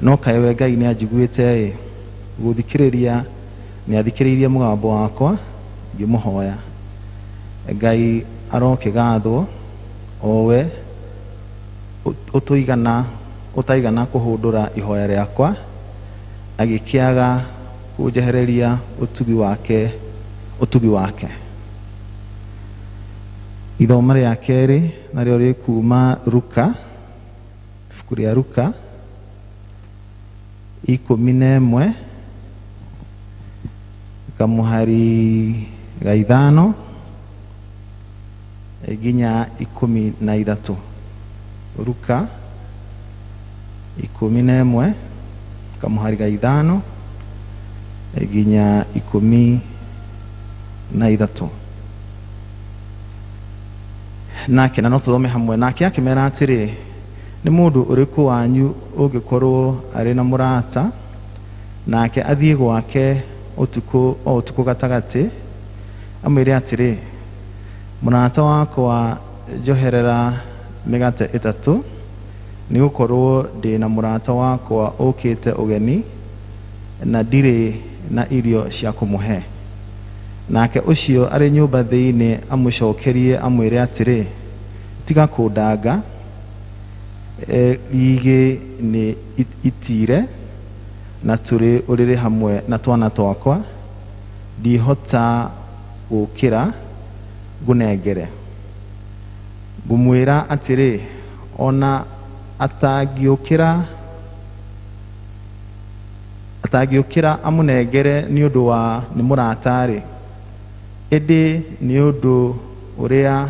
Speaker 7: No kaĩ we Ngai nĩ anjiguĩte-ĩ, gũthikĩrĩria nĩ athikĩrĩirie mũgambo wakwa ngĩmũhoya. Ngai arokĩgathwo, o we ũtaigana kũhũndũra ihoya rĩakwa, agĩkĩaga kũnjehereria ũtugi wake. Ithoma rĩa kerĩ narĩo rĩ kuma Luka, ibuku rĩa Luka 11 kamũhari ga 5 nginya 13. Luka 11 kamũhari ga 5 nginya 13. Nake na no tũthome hamwe. Nake akĩmera atĩrĩ, nĩ mũndũ ũrĩkũ wanyu ũngĩkorwo arĩ na mũrata nake athiĩ gwake ũtukũ gatagatĩ, amwĩre atĩrĩ, mũrata wakwa njoherera mĩgate 3 nĩ gũkorwo ndĩ na mũrata wakwa ũkĩte ũgeni na ndirĩ na irio cia kũmũhe. Nake ũcio arĩ nyũmba thĩinĩ amũcokerie amwĩre atĩrĩ, tiga kũndanga, igĩ nĩ itire na tũrĩ ũrĩrĩ hamwe na twana twakwa, ndihota gũkĩra ngũnengere. Ngũmwĩra atĩrĩ, ona atangĩũkĩra amũnengere nĩ ũndũ wa nĩ mũrata-rĩ, ĩndĩ nĩ ũndũ ũrĩa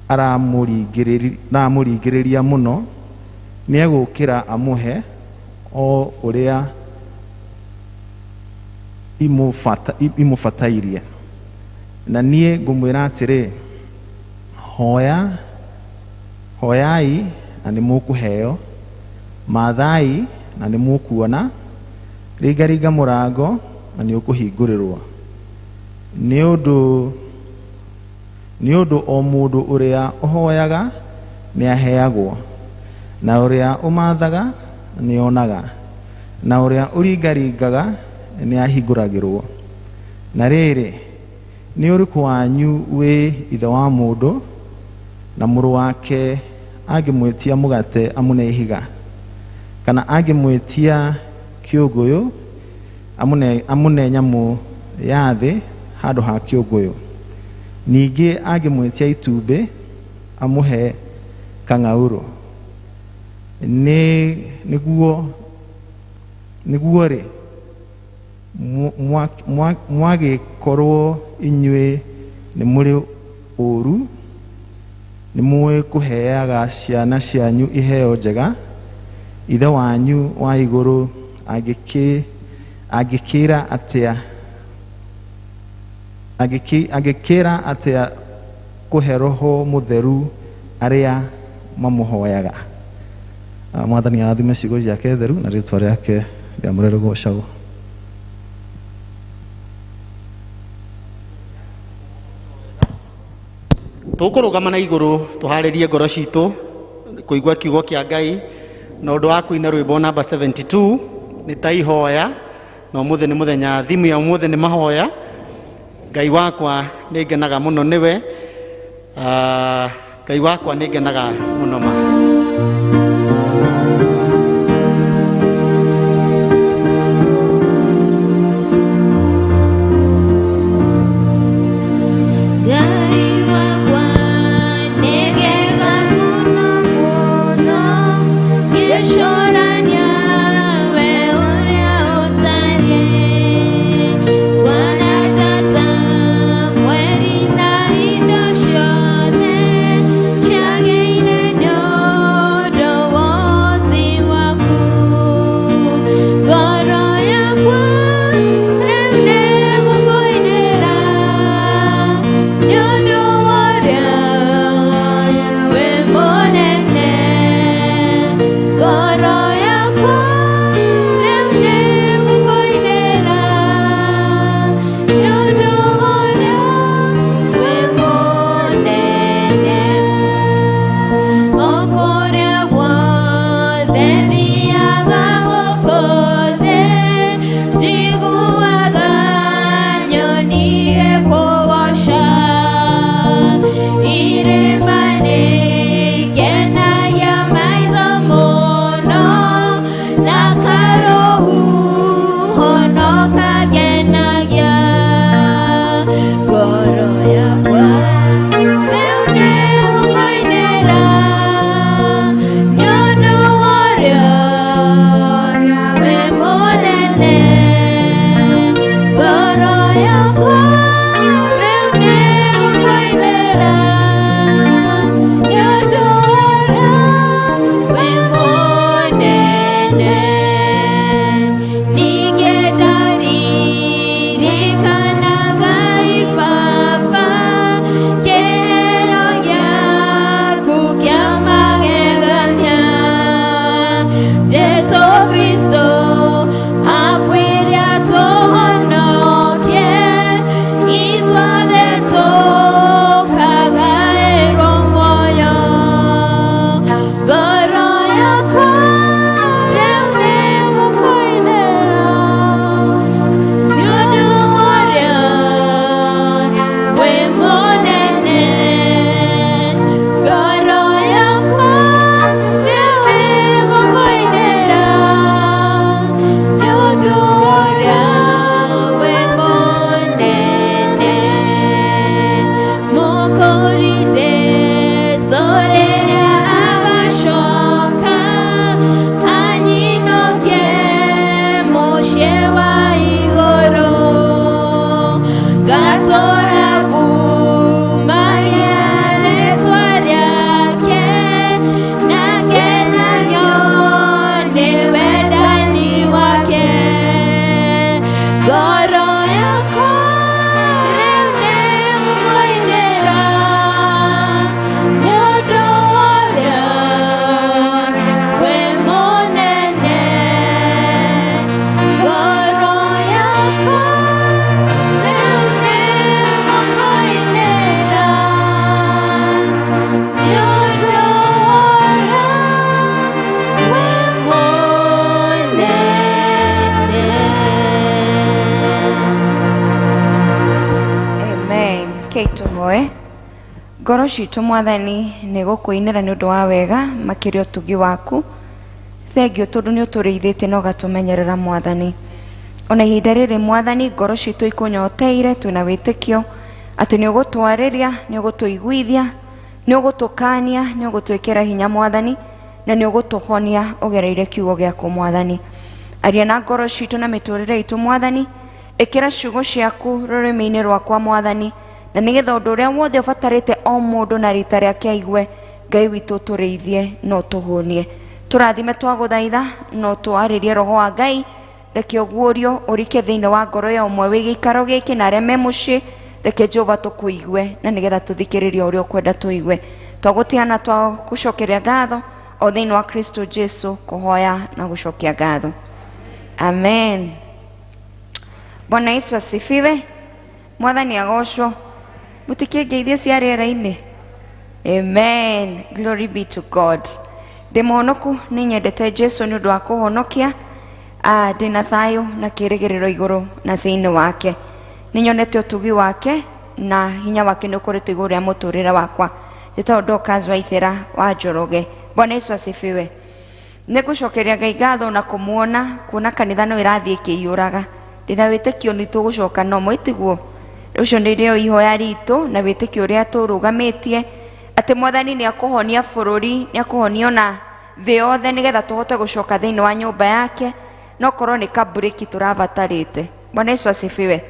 Speaker 7: aramũringĩrĩria mũno, nĩ egũkĩra amũhe o ũrĩa imũbatairie. Na niĩ ngũmwĩra atĩrĩ, hoyai na nĩ mũkũheo, mathai na nĩ mũkuona, ringaringa mũrango na nĩ ũkũhingũrĩrwo. Nĩ ũndũ o mũndũ ũrĩa ũhoyaga nĩ aheagwo, na ũrĩa ũmathaga nĩ onaga, na ũrĩa ũringaringaga nĩ ahingũragĩrwo. Na rĩrĩ, nĩ ũrĩkũ wanyu wĩ ithe wa mũndũ na mũrũ wake angĩmwĩtia mũgate amũne ihiga, kana angĩmwĩtia kĩũngũyũ amũne nyamũ ya thĩ handũ ha kĩũngũyũ? Ningĩ angĩmwĩtia itumbĩ amũhe kang'aurũ? Nĩguo-rĩ, mwagĩkorwo inyuĩ nĩ mũrĩ ũru, nĩ mũĩ kũheaga ciana cianyu iheo njega, ithe wanyu wa igũrũ angĩkĩra atĩa kũhe Roho Mũtheru arĩa mamũhoyaga. Mwathani arathime ciugo ciake theru na rĩĩtwa rĩake rĩamũre rĩgocagwo.
Speaker 1: Tũkũrũgama na igũrũ tũharĩrie ngoro citũ kũigua kiugo kĩa Ngai na ũndũ wa kũina rwĩmbo namba 72 nĩ ta ihoya na ũmũthĩ nĩ mũthenya thimu ya ũmũthĩ nĩ mahoya. Ngai wakwa nĩ ngenaga mũno nĩwe, Ngai wakwa nĩ ngenaga mũno ma.
Speaker 8: Ngoro citũ Mwathani nĩ gũkũinĩra nĩ ũndũ wa wega makĩria ũtugi waku. Thengio tondũ nĩ ũtũrĩithĩtie na ũgatũmenyerera Mwathani. Ona ihinda rĩrĩ Mwathani, ngoro citũ ikũnyoteire, twĩna wĩtĩkio atĩ nĩ ũgũtwarĩria, nĩ ũgũtũiguithia, nĩ ũgũtũkania, nĩ ũgũtwĩkĩra hinya Mwathani, na nĩ ũgũtũhonia ũgereire kiugo gĩaku Mwathani. Aria na ngoro citũ na mĩtũrĩre itũ Mwathani, ĩkĩra ciugo ciaku rũrĩmĩ-inĩ rwakwa Mwathani, na nĩgetha ũndũ ũrĩa wothe ũbatarĩte o mũndũ na rita rĩake aigue, Ngai witũ ũtũrĩithie no tũhũnie. Tũrathime twagũthaitha no twarĩrie Roho wa Ngai, reke ũguũrio ũrike thĩinĩ wa ngoro ya ũmwe wĩ gĩikaro gĩkĩ na arĩa me mũciĩ, reke Jehova tũkũigue na nĩgetha tũthikĩrĩrie ũrĩa ũkwenda tũigue. Twagũtiana twagũcokeria ngatho o thĩinĩ wa Kristo Jesu, kũhoya na gũcokia ngatho. Amen. Bwana Yesu asifiwe. Mwathani agocwo. Mũtikire ngeithia cia rĩera-inĩ. Amen. Glory be to God. Ndĩ mũhonoku nĩ nyendete Jesu nĩ ũndũ wa kũhonokia. ndina thayo na kirigiriro iguru na thiini wake. Ninyonete utugi wake na hinya wake ni ukoretwo iguru ya muturire wakwa. Njĩtagwo Dorcas Waithera wa Njoroge. Bwana Yesu asifiwe. Nĩngũcokeria Ngai ngatho na kũmuona kuona kanitha no ĩrathiĩ ĩkĩiyũraga. Ndĩna wĩtĩkio nĩ tũgũcoka no mwĩtiguo. Ũcio nĩrĩo ihoya ritũ na wĩtĩkio ũrĩa tũrũgamĩtie atĩ Mwathani nĩ akũhonia bũrũri, nĩ akũhonia na thĩ yothe nĩgetha tũhote gũcoka thĩinĩ wa nyũmba yake, no korwo nĩ kaburĩki tũrabatarĩte. Bwana Yesu asifiwe.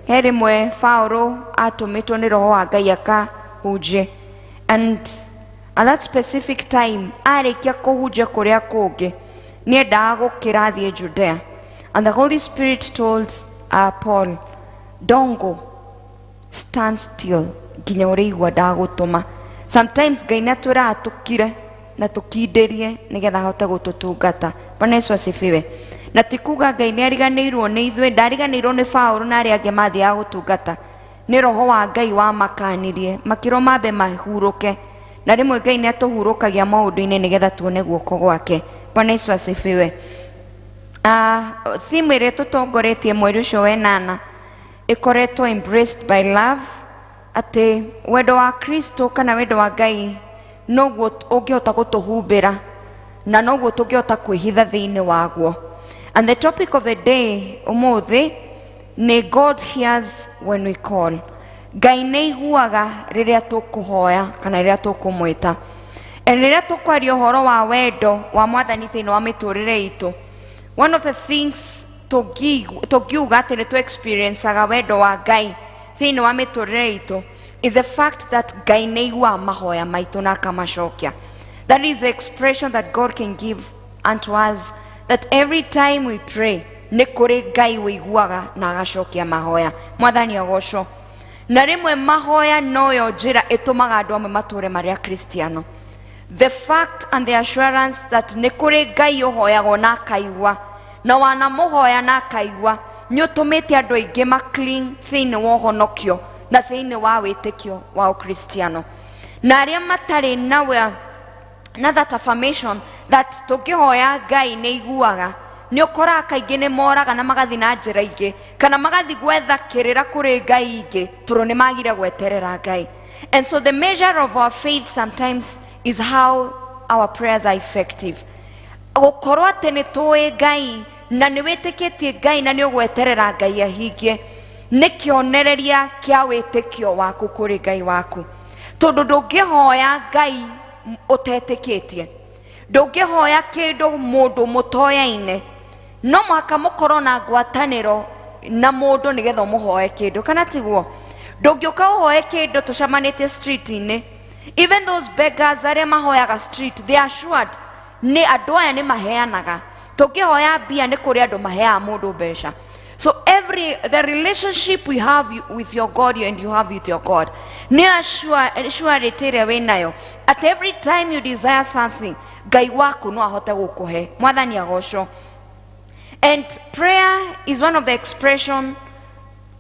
Speaker 8: He rĩmwe Paulo atũmĩtwo nĩ Roho wa Ngai akahunjie, and at that specific time arĩkia kũhunjia kũrĩa kũngĩ nĩendaga gũkĩra athiĩ Judea, and the Holy Spirit told Paul, don't go, stand still nginya ũrĩa igua ndagũtũma. Sometimes Ngai nĩatwĩraga tũkire na tũkindĩrie nĩgetha ahote gũtũtungata. Bwana Yesu asifiwe. Na ti kuga Ngai nĩariganĩirwo nĩ ithuĩ, ndariganĩirwo nĩ Paulo na arĩa angĩ mathiaga gũtungata. Nĩ Roho wa Ngai wamakanirie makĩrwo mambe mahurũke, na rĩmwe Ngai nĩatũhurũkagia maũndũ-inĩ nĩgetha tuone guoko gwake. Bwana Yesu asifiwe. Thimu ĩrĩa tũtongoretie mweri ũcio wa ĩnana ĩkoretwo embraced by love, atĩ wendo wa Kristo kana wendo wa Ngai noguo ũngĩhota gũtũhumbĩra na noguo tũngĩhota kwĩhitha thĩinĩ waguo. And the topic of the day ũmũthĩ nĩ God hears when we call. Ngai nĩ aiguaga rĩrĩa tũkũhoya kana rĩrĩa tũkũmwĩta. Rĩrĩa tũkwaria ũhoro wa wendo wa Mwathani thĩinĩ wa mĩtũrĩre itũ, one of the things tũngiuga atĩ nĩ tũ-experienceaga wendo wa Ngai thĩinĩ wa mĩtũrĩre itũ is the fact that Ngai nĩ aiguaga mahoya maitũ na akamacokia. That is the expression that God can give unto us, that every time we pray nĩ kũrĩ Ngai wĩiguaga na agacokia mahoya. Mwathani agocwo. Na rĩmwe mahoya noyo njĩra ĩtũmaga andũ amwe matũre marĩ akristiano. The fact and the assurance that nĩ kũrĩ Ngai ũhoyagwo na akaigua, na wanamũhoya na akaigua, nĩ ũtũmĩte andũ aingĩ macling thĩinĩ wa ũhonokio na thĩinĩ wa wĩtĩkio wa ũkristiano. Na arĩa matarĩ na that affirmation that tũngĩhoya Ngai nĩ aiguaga, nĩ ũkoraga kaingĩ nĩ moraga na magathiĩ na njĩra ingĩ kana magathiĩ gwetha kĩrĩra kũrĩ Ngai ingĩ tondũ nĩ magire gweterera Ngai. And so the measure of our faith sometimes is how our prayers are effective. Gũkorwo atĩ nĩ tũĩ Ngai na nĩ wĩtĩkĩtie Ngai na nĩ ũgweterera Ngai ahingie nĩ kĩonereria kĩa wĩtĩkio waku kũrĩ Ngai waku. Tondũ ndũngĩhoya Ngai ũtetĩkĩtie, ndũngĩhoya kĩndũ mũndũ mũtoyaine, no mũhaka mũkorwo na ngwatanĩro na mũndũ nĩgetha ũmũhoe kĩndũ, kana tiguo? Ndũngĩũka ũhoe kĩndũ tũcamanĩtie street-inĩ. Even those beggars arĩa mahoyaga street, they are assured nĩ andũ aya nĩ maheanaga. Tũngĩhoya mbia nĩ kũrĩ andũ maheaga mũndũ mbeca. So the relationship we have with your God and you have with your God, nĩ assurity ĩrĩa wĩnayo at every time you desire something, Ngai waku no ahote gũkũhe. Mwathani agocwo. And prayer is one of the expression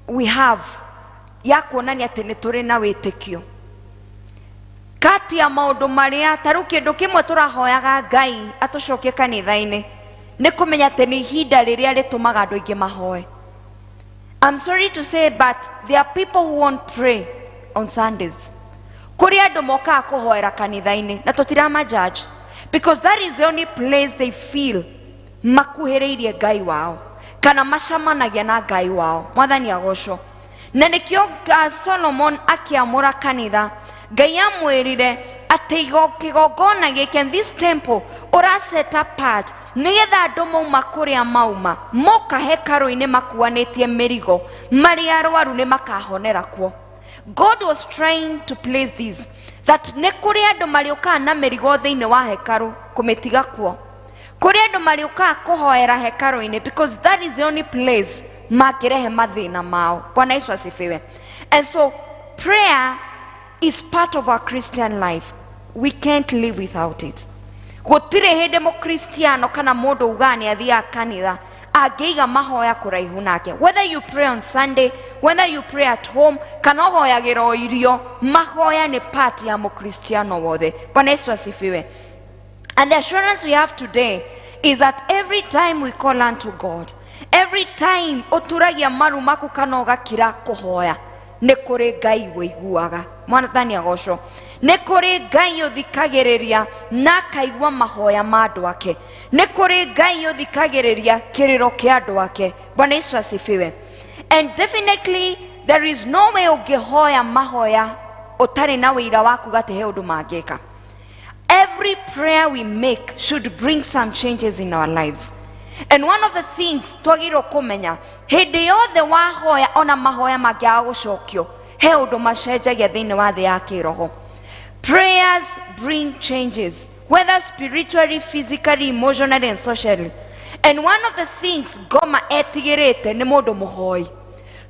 Speaker 8: we have ya kuonania atĩ nĩ tũrĩ na wĩtĩkio. Kati ya maũndũ marĩa ta rĩu kĩndũ kĩmwe tũrahoyaga Ngai atũcokie kanitha-inĩ nĩ kũmenya atĩ nĩ ihinda rĩrĩa rĩtũmaga andũ aingĩ mahoe. I'm sorry to say, but there are people who won't pray on Sundays. Kũrĩ andũ mokaga kũhoera kanitha-inĩ na tũtirama judge, because that is the only place they feel makuhĩrĩirie Ngai wao kana macamanagia na Ngai wao. Mwathani agocwo. Na nĩkĩo Solomon akĩamũra kanitha, Ngai amwĩrire atĩ kĩgongona gĩkĩ and this temple ũra set apart nĩgetha andũ mauma kũrĩa mauma moka hekarũ-inĩ makuanĩtie mĩrigo marĩa arwaru nĩ makahonera kuo. God was trying to place this, that nĩ kũrĩ andũ marĩũkaga na mĩrigo thĩinĩ wa hekarũ kũmĩtiga kuo. Kũrĩ andũ marĩũkaga kũhoera hekarũ-inĩ because that is the only place mangĩrehe mathĩna mao. Bwana Yesu asifiwe. And so prayer is part of our Christian life. We can't live without it. Gũtirĩ hĩndĩ mũkristiano kana mũndũ ugaga nĩ athiaga kanitha angĩiga mahoya kũraihu nake. Whether you pray on Sunday, whether you pray at home, kana ũhoyagĩra o irio, mahoya nĩ part ya mũkristiano wothe. Bwana Yesu asifiwe. And the assurance we have today is that every time we call unto God, every time oturagia maru maku kana ugakira kuhoya, nĩ kũrĩ Ngai wĩiguaga. Mwathani agocwo. Nĩ kũrĩ Ngai ũthikagĩrĩria na akaigua mahoya ma andũ ake. Nĩ kũrĩ Ngai ũthikagĩrĩria kĩrĩro kĩa andũ ake. Bwana Yesu asifiwe. And definitely there is no way ũngĩhoya mahoya ũtarĩ na wĩira waku gate he ũndũ mangĩka. Every prayer we make should bring some changes in our lives. And one of the things twagĩrĩirwo kũmenya, hĩndĩ yothe wahoya ona mahoya mangĩaga gũcokio, he ũndũ macenjagia thĩinĩ wa thĩ ya kĩroho. Prayers bring changes, whether spiritually, physically, emotionally, and socially. And one of the things Ngoma etigĩrĩte nĩ mũndũ mũhoi.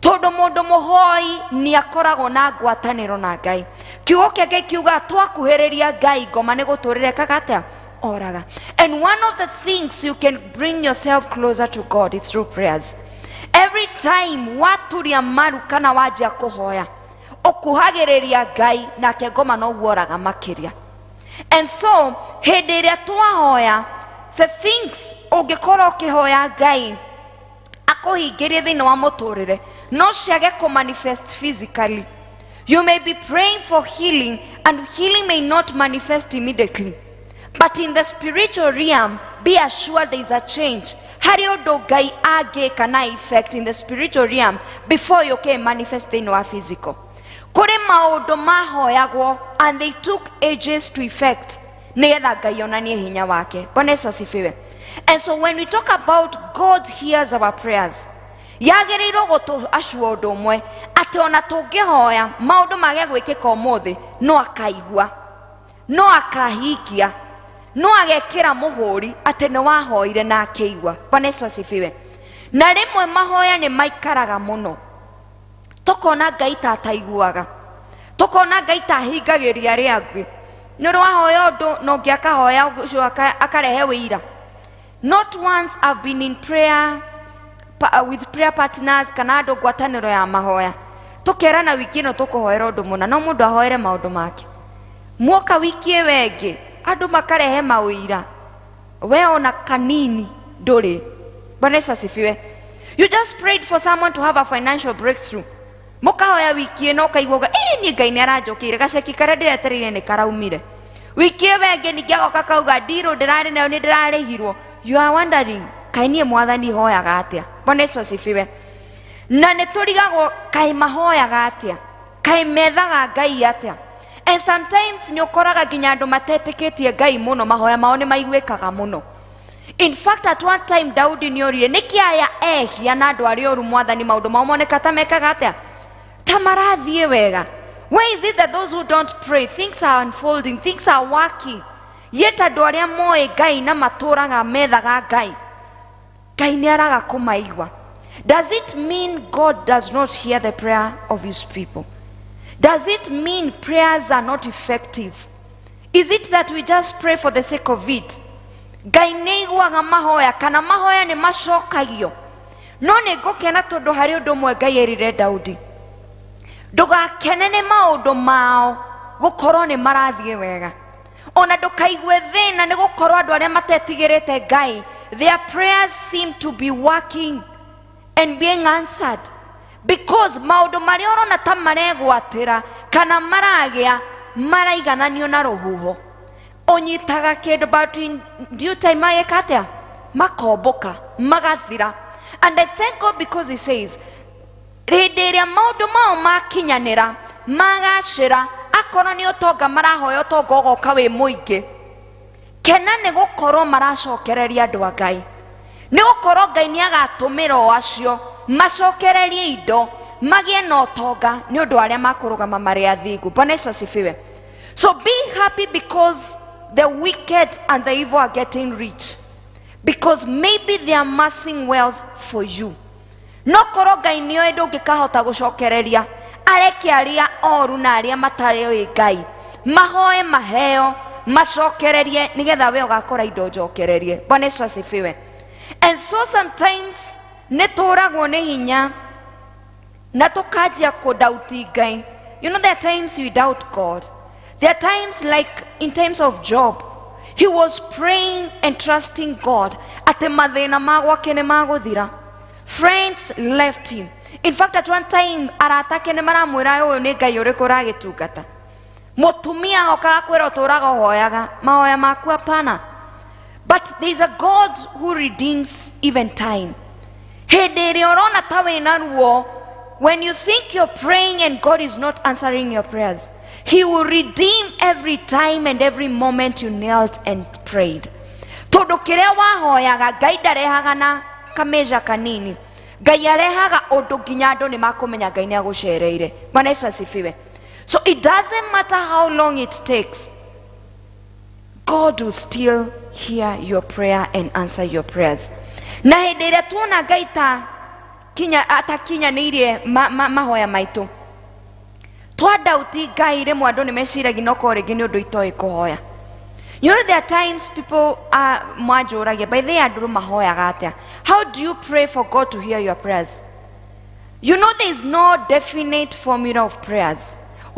Speaker 8: Tondũ mũndũ mũhoi nĩ akoragwo na ngwatanĩro na Ngai. Kiugo kĩa Ngai kiuga twakuhĩrĩria Ngai Ngoma nĩ gũtũrĩre kagata oraga. And one of the things you can bring yourself closer to God is through prayers. Every time waturia maru kana wajia kuhoya, okuhagĩrĩria Ngai nake Ngoma no woraga makĩria. And so hĩndĩ ĩrĩa twahoya, the things ũngĩkorwo ũkĩhoya Ngai akũhingĩrie thĩinĩ wa mũtũrĩre no ciage kũmanifest physically. You may be praying for healing and healing may not manifest immediately. But in the spiritual realm, be assured there is a change. Hari ũndũ Ngai angĩka na effect in the spiritual realm before you can manifest in our physical. Kũrĩ maũndũ mahoyagwo and they took ages to effect nĩgetha Ngai onanie hinya wake. Bwana Yesu asifiwe. And so when we talk about God hears our prayers, yagĩrĩirwo gũtũassure ũndũ ũmwe atĩ ona tũngĩhoya maũndũ mage gwĩkĩka ũmũthĩ no akaigua, no akahingia, no agekĩra mũhũri atĩ nĩ wahoire na akĩigua. Bwana Yesu asifiwe. Na rĩmwe mahoya nĩ maikaraga mũno, tũkona Ngai ta ataiguaga, tũkona Ngai ta ahingagĩria arĩa angĩ. Nĩ ũrĩ wahoya ũndũ no ũngĩ akahoya ũcio akarehe wĩira. Not once I've been in prayer with prayer partners kana andũ ngwatanĩro ya mahoya, tũkerana wiki ĩno tũkũhoera ũndũ mũna no mũndũ ahoere maũndũ make. Muoka wiki ĩyo ĩngĩ andũ makarehe mawĩira, we ona kanini ndũrĩ. Bwana Yesu asifiwe. You just prayed for someone to have a financial breakthrough. Mũkahoya wiki ĩno ũkaiguaga niĩ Ngai nĩ aranjũkĩire, gaceki karĩa ndĩretereire nĩ karaumire. Wiki ĩyo ĩngĩ ningĩ agoka kauga ndirũ ndĩrarĩ nayo nĩ ndĩrarĩhirwo. You are wondering, kaĩ niĩ Mwathani hoyaga atĩa? Bwana Yesu asifiwe. Na nĩ tũrigagwo kaĩ mahoyaga atĩa, kaĩ methaga Ngai atĩa. And sometimes nĩ ũkoraga nginya andũ matetĩkĩtie Ngai mũno mahoya mao nĩ maiguĩkaga mũno. In fact, at one time Daudi nĩ orire nĩkĩ aya ehia na andũ arĩa oru Mwathani maũndũ mao moneka ta mekaga atĩa, ta marathiĩ wega. Why is it that those who don't pray, things are unfolding, things are working, yet andũ arĩa moĩ Ngai na matũraga methaga Ngai, Ngai nĩ araga kũmaigua? Does it mean God does not hear the prayer of his people? Does it mean prayers are not effective? Is it that we just pray for the sake of it? Ngai nĩ aiguaga mahoya kana mahoya nĩ macokagio? No nĩ ngũkena tondũ harĩ ũndũ ũmwe Ngai erire Daudi, ndũgakene nĩ maũndũ mao gũkorwo nĩ marathiĩ wega, ona ndũkaigue thĩna nĩ gũkorwo andũ arĩa matetigĩrĩte Ngai, their prayers seem to be working and being answered, because maũndũ marĩa ũrona ta maregwatĩra kana maragĩa maraigananio na rũhuho. Ũnyitaga kĩndũ but in due time mageka atĩa, makomboka magathira. And I thank God because he says hĩndĩ ĩrĩa maũndũ mao makinyanĩra magacĩra, akorwo nĩ ũtonga marahoya ũtonga ũgoka wĩ mũingĩ, kena nĩ gũkorwo maracokereria andũ a Ngai, nĩ gũkorwo Ngai nĩ agatũmĩra o acio macokererie indo magĩe na ũtonga nĩ ũndũ arĩa makũrũgama marĩ athingu. Bwana Yesu asifiwe. So be happy because the wicked and the evil are getting rich, because maybe they are amassing wealth for you. No korwo Ngai nĩ oĩ ndũngĩkahota gũcokereria, areke arĩa oru na arĩa matarĩ oĩ Ngai mahoe maheo macokererie nĩgetha we ũgakora indo njokererie. Bwana Yesu asifiwe. And so sometimes nĩ tũragwo nĩ hinya na tũkanjia kũdauti Ngai. You know, there are times we doubt God. There are times like in terms of job, He was praying and trusting God. Ate mathina magwake nĩ magũthira. Friends left him. In fact, at one time, arata ake nĩ maramwĩra ũyũ nĩ Ngai ũrĩkũ ũragĩtungata. Mũtumia okaga kwĩra ũtũraga ũhoyaga mahoya maku hapana. But there is a God who redeems even time. Hĩndĩ ĩrĩa ũrona ta wĩna ruo, when you think you're praying and God is not answering your prayers, He will redeem every time and every moment you knelt and prayed. Tondũ kĩrĩa wahoyaga Ngai ndarehaga na kameja kanini. Ngai arehaga ũndũ nginya andũ nĩ makũmenya Ngai nĩ agũcereire. Bwana Yesu asifiwe. So it doesn't matter how long it takes, God will still hear your prayer and answer your prayers. Na hĩndĩ ĩrĩa tuona Ngai atakinyanĩirie mahoya maitũ, twadauti Ngai rĩmwe andũ nĩ meciragia no korwo rĩngĩ nĩ ũndũ itoĩ kũhoya. You know, there are times people are mwanjũragia, by the andũ mahoyaga atĩa? How do you pray for God to hear your prayers? You know, there is no definite formula of prayers.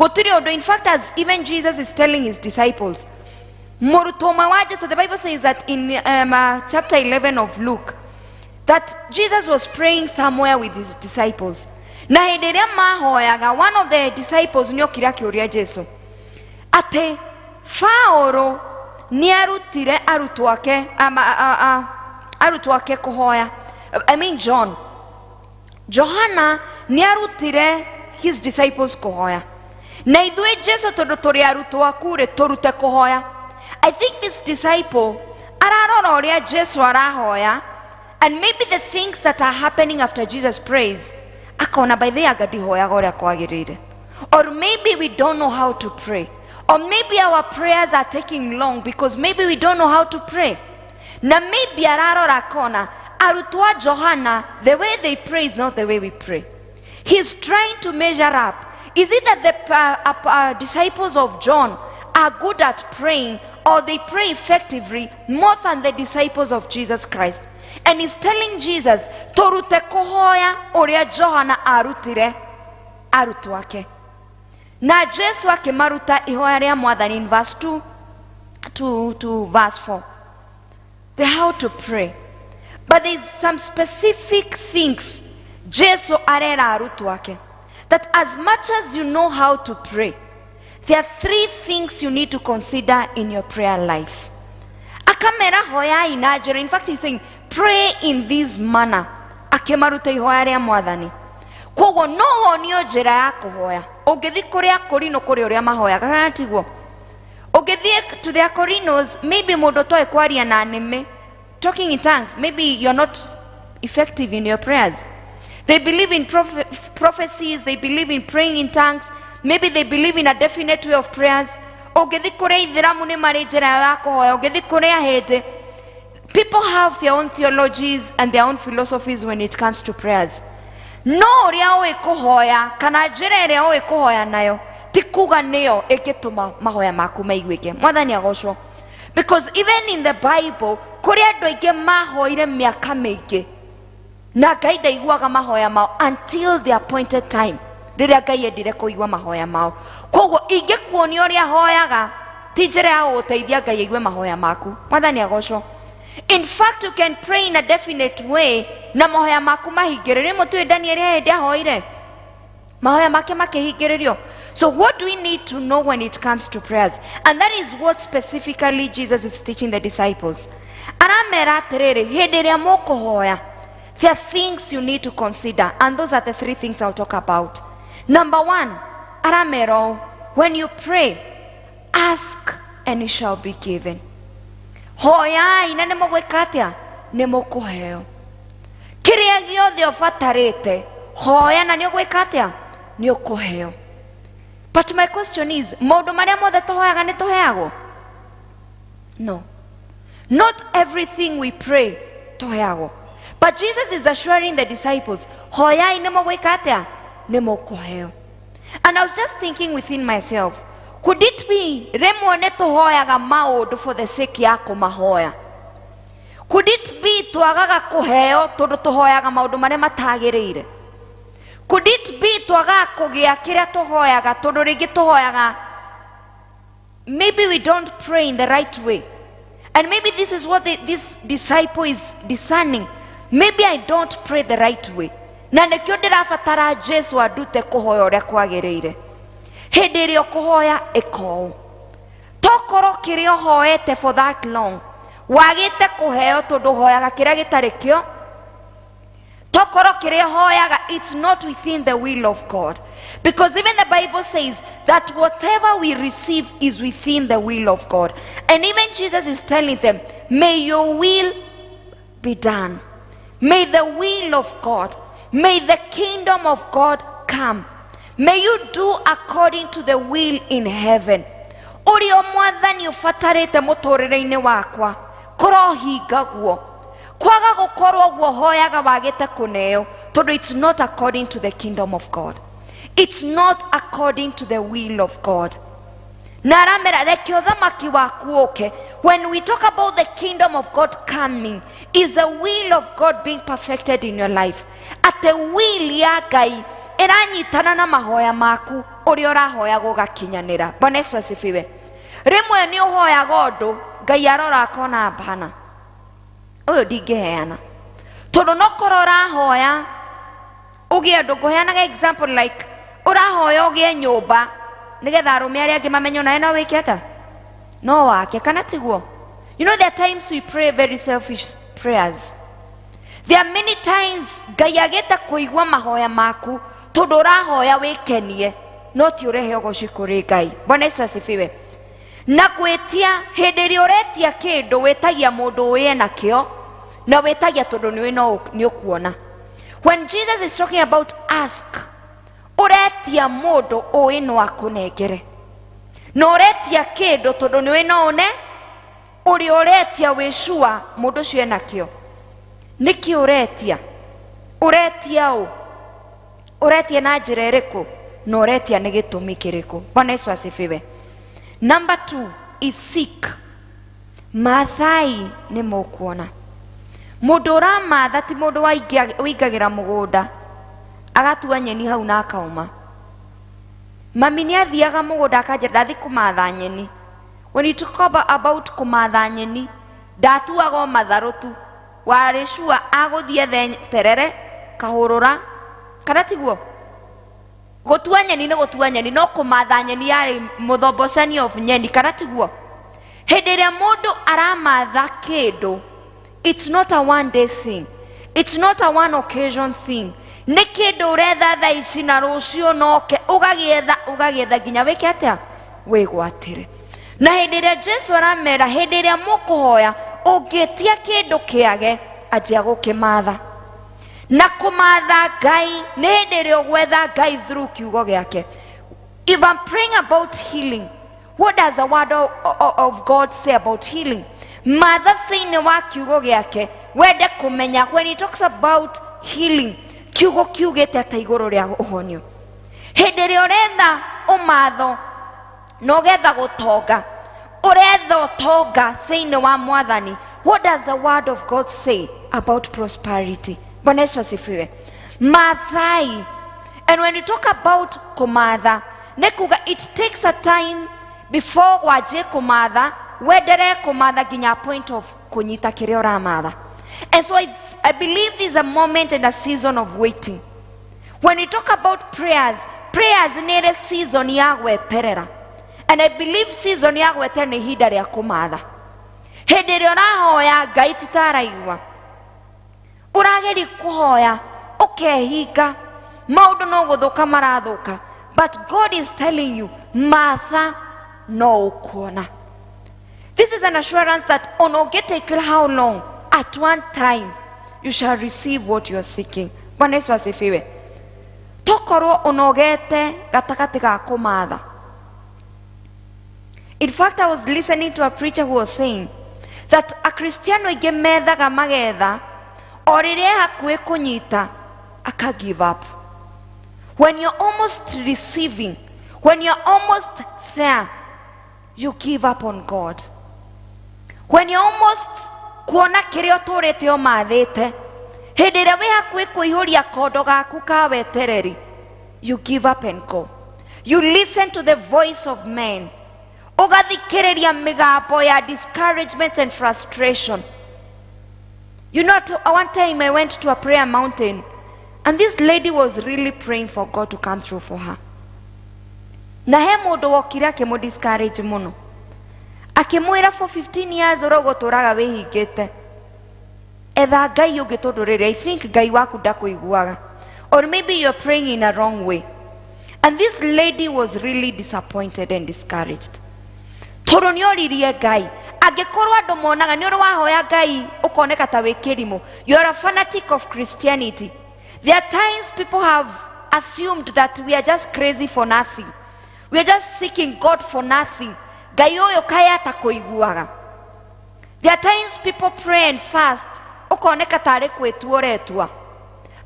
Speaker 8: In fact, as even Jesus is telling his disciples, so the Bible says that in chapter 11 of Luke, that Jesus was praying somewhere with his disciples. Na hĩndĩ ĩrĩa mahoyaga, one of the disciples nĩokire akĩũria Jesu atĩ Paulo nĩarutire arutwo ake kũhoya. I mean Johana nĩarutire his disciples kũhoya. Na ithuĩ Jesu tondũ tũrĩ arutwo aku rĩ tũrute kũhoya. I think this disciple ararora ũrĩa Jesu arahoya, and maybe the things that are happening after Jesus prays, akona by the agadihoya ũrĩa kwagĩrĩire. Or maybe we don't know how to pray. Or maybe our prayers are taking long because maybe we don't know how to pray. Na maybe ararora akona arutwo a Johana, the way they pray is not the way we pray. He's trying to measure up. Is it that the disciples of John are good at praying, or they pray effectively more than the disciples of Jesus Christ? And he's telling Jesus, torute kuhoya uria Johana arutire arutwo ake. Na Jesu akimaruta ihoya ria Mwathani in verse 2 to verse 4. The how to pray. But there's some specific things Jesu arera arutwo ake. That as much as you know how to pray, there are 3 things you need to consider in your prayer life. Akamera hoya inajere. In fact, he's saying, pray in this manner. Akemaruta ihoya ria Mwathani. Kogo no nio njira ya kuhoya. Ũngĩthi kũrĩ Akorino kũrĩ ũrĩa mahoyaga kana tiguo. Ũngĩthi to the Akorinos, maybe mũndũ toĩ kwaria na nĩmĩ, talking in tongues, maybe you're not effective in your prayers. They believe in prophecies, they believe in praying in tongues, maybe they believe in a definite way of prayers. Ũngĩthi kũrĩ Ithĩramu nĩ marĩ njĩra ya kũhoya, ũngĩthi kũrĩ Ahĩndĩ. People have their own theologies and their own philosophies when it comes to prayers. No ũrĩa ũĩ kũhoya kana njĩra ĩrĩa ũĩ kũhoya nayo ti kuga nĩyo ĩgĩtũma mahoya maku maiguĩke. Mwathani agocwo. Because even in the Bible, kũrĩ andũ aingĩ mahoire mĩaka mĩingĩ na Ngai ndaiguaga mahoya mao until the appointed time rĩrĩa Ngai endire kũigua mahoya mao. Koguo ingĩkuonia ũrĩa hoyaga ti njĩra ya gũgũteithia Ngai aigue mahoya maku. Mwathani agocwo. In fact, you can pray in a definite way na mahoya maku mahingĩrĩrio. Mũtũĩ Daniel hĩndĩ ahoire mahoya make makĩhingĩrĩrio. So what do we need to know when it comes to prayers? And that is what specifically Jesus is teaching the disciples. Aramera atĩrĩrĩ, hĩndĩ ĩrĩa mũkũhoya, there are things you need to consider, and those are the 3 things I'll talk about. Number 1, aramera, when you pray, ask and it shall be given. Hoya ina nĩ mũgwĩka atĩa? Nĩ mũkũheo. Kĩrĩa gĩothe ũbatarĩte, hoya na nĩ ũgwĩka atĩa? Nĩ ũkũheo. But my question is, maũndũ marĩa mothe tũhoyaga nĩ tũheagwo? No. Not everything we pray tũheagwo. But Jesus is assuring the disciples, hoya ina mũgwĩka atĩa? Nĩ mũkũheo. And I was just thinking within myself, could it be rĩmwe nĩ tũhoyaga maũndũ for the sake ya kũmahoya? Could it be twagaga kũheo tondũ tũhoyaga maũndũ marĩa matagĩrĩire? Could it be twagaga kũgĩa kĩrĩa tũhoyaga tondũ rĩngĩ tũhoyaga, maybe we don't pray in the right way. And maybe this is what this disciple is discerning. Maybe I don't pray the right way. Na nikio ndirabatara Jesu andute kuhoya uria kwagiriire. Hindi iria kuhoya iko. Tokoro kirio hoete for that long. Wagite kuheo tondu hoyaga kiria gitari kio. Tokoro kirio hoyaga, it's not within the will of God. Because even the Bible says that whatever we receive is within the will of God. And even Jesus is telling them, may your will be done. May the will of God, may the kingdom of God come. May you do according to the will in heaven. Urio mwathani ufatarite muturire-ini wakwa kurohinga guo. Kwaga gukorwo guo hoyaga wagite kuneo, tondu it's not according to the kingdom of God. It's not according to the will of God. Naramera reke uthamaki waku uke. When we talk about the kingdom of God coming, is the will of God being perfected in your life. Ate will ya Ngai iranyitana na mahoya maku uria urahoya gugakinyanira. Bwana Yesu asifiwe. Rimwe ni uhoyaga undu Ngai arora akona bana. Uyu ndingiheana. Tondu no korora hoya ugie undu nguheanaga example like urahoya ugie nyumba nigetha arume aria angi mamenyo nae no wike ata no wake kana tiguo. You know, there are times we pray very selfish prayers. There are many times Ngai ageta kuigua mahoya maku tondu urahoya wikenie no ti urehe ugoci kuri Ngai. Bwana Yesu asifiwe. Na gwitia hindi iria uretia kindu witagia mundu uye nakio na witagia tondu ni ukuona. When Jesus is talking about ask, uretia mundu uye no akunengere. No uretia kindu tondu ni one uri uretia wishua mundu cio nakio. Niki uretia? Uretia u? Uretia na njira iriku? No uretia ni gitumi kiriku? Bwana Yesu asifiwe. Number 2 is seek. Mathai ni mukuona. Mundu uramatha ti mundu wigagira mugunda agatua nyeni hau na akauma. Mami ni athiaga mugunda akanjira ndathi kumatha nyeni. When you talk about kumatha nyeni, ndatuaga matharu tu. Wari shua aguthie terere kahurura kana tiguo. Gutua nyeni ni gutua nyeni, no kumatha nyeni yari muthombocani of nyeni kana tiguo. Hindi iria mundu aramatha kindu, it's not a one day thing. It's not a one occasion thing. Ni kindu uretha thaa ici na rucio noke ugagietha nginya wike atia wigwatire. Na hindi iria Jesu aramera hindi iria mukuhoya ungitia kindu kiage anjia gukimatha. Na kumatha Ngai ni hindi iria ugwetha Ngai through kiugo giake. If I'm praying about healing, what does the word of God say about healing? Matha thiini wa kiugo giake wende kumenya. When he talks about healing, kiugo kiugite ata iguru ria uhonio. Hindi iria uretha umatho no getha gutonga, uretha utonga thiini wa mwathani, what does the word of God say about prosperity? Bwana Yesu asifiwe. Mathai. And when you talk about kumatha, nekuga it takes a time before waje kumatha, wedere kumatha ginya point of kunyita kiria uramatha. And so I believe there's a moment and a season of waiting. When you talk about prayers ni ile season ya gweterera. And I believe season ya gweterera ni hinda ria kumatha. Hindi iria urahoya Ngai titaraigua. Urageri kuhoya ukehinga maundu no guthuka marathuka, but God is telling you matha no ukuona. This is an assurance that onogete how long, at one time you shall receive what you are seeking. Bwana Yesu asifiwe. Tokorwo onogete gatakati ga kumatha. In fact, I was listening to a preacher who was saying that a Christiano igemethaga magetha o riria hakuhi kunyita aka give up. When you're almost receiving, when you're almost there, you give up on God. When you're almost kuona kiria uturite umathite, hindi iria wi hakuhi kuihuria kondo gaku ka wetereri, you give up and go. You listen to the voice of men. ugathikiriria migambo ya discouragement and frustration. You know, one time I went to a prayer mountain and this lady was really praying for God to come through for her. Na he mundu wokire akimudiscourage muno, akimwira for 15 years urogoturaga wihingite, etha Ngai ungi tondu riri I think Ngai waku ndakuiguaga, or maybe you're praying in a wrong way. And this lady was really disappointed and discouraged. Tondu nioririe Ngai, angikorwo andu monaga ni uri wahoya Ngai ukoneka ta wi kirimu, you are a fanatic of Christianity. There are times people have assumed that we are just crazy for nothing. We are just seeking God for nothing. Ngai uyu kai atakuiguaga. There are times people pray and fast, ukoneka tari kwetua retua.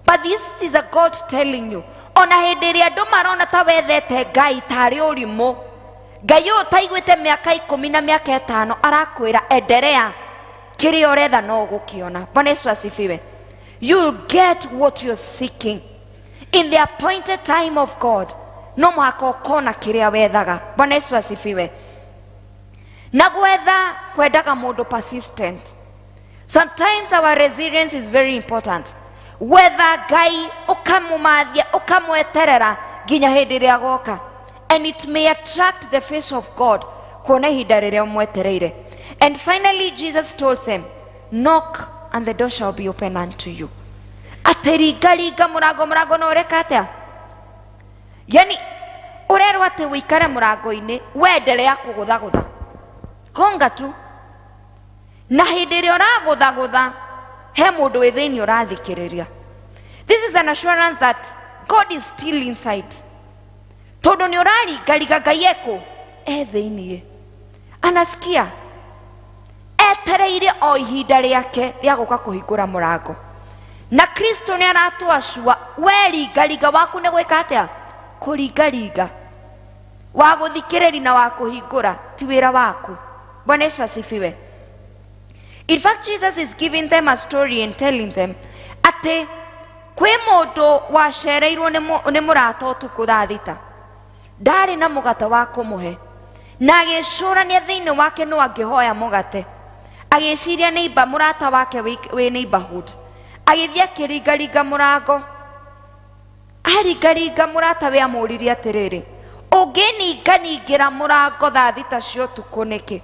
Speaker 8: But this is a God telling you, ona hindi iria andu marona ta wethete Ngai tari urimu, Ngai uyu taiguite miaka 10 na miaka 5 arakwira endelea, kiria uretha no gukiona. Bwana Yesu asifiwe. You'll get what you're seeking in the appointed time of God. No mwaka ukona kiria wethaga. Bwana Yesu asifiwe. Na gwetha kwendaga mundu persistent. Sometimes our resilience is very important. Whether Ngai ukamumathia ukamweterera ginya hindi ria goka, and it may attract the face of God kuona hinda riria umwetereire. And finally Jesus told them, knock and the door shall be open unto you. Ateringaringa murango no ureka atia? Yani urerwa ati wikare murango-ini wendelea kuguthagutha konga tu, na hindi iria uraguthagutha he mundu wi thiini urathikiriria. This is an assurance that God is still inside. Tondu ni uraringaringa Ngai eku thiini, anasikia, etereire o ihinda riake ria guka kuhingura murango. Na Kristo ni aratuacua weringaringa waku ni gwika atia? Kuringaringa. Wa guthikiriri na wa kuhingura ti wira waku. Bwana Yesu asifiwe. In fact, Jesus is giving them a story and telling them ati kwi mundu wacereirwo ni murata utuku thaa thita, ndari na mugate wa kumuhe, na agicurania thiini wake no angihoya mugate, agiciria neighbor murata wake wi neighborhood, agithia kiringaringa murango, aringaringa murata we amuririe atiriri, unginingira murango thaa thita cia utuku niki?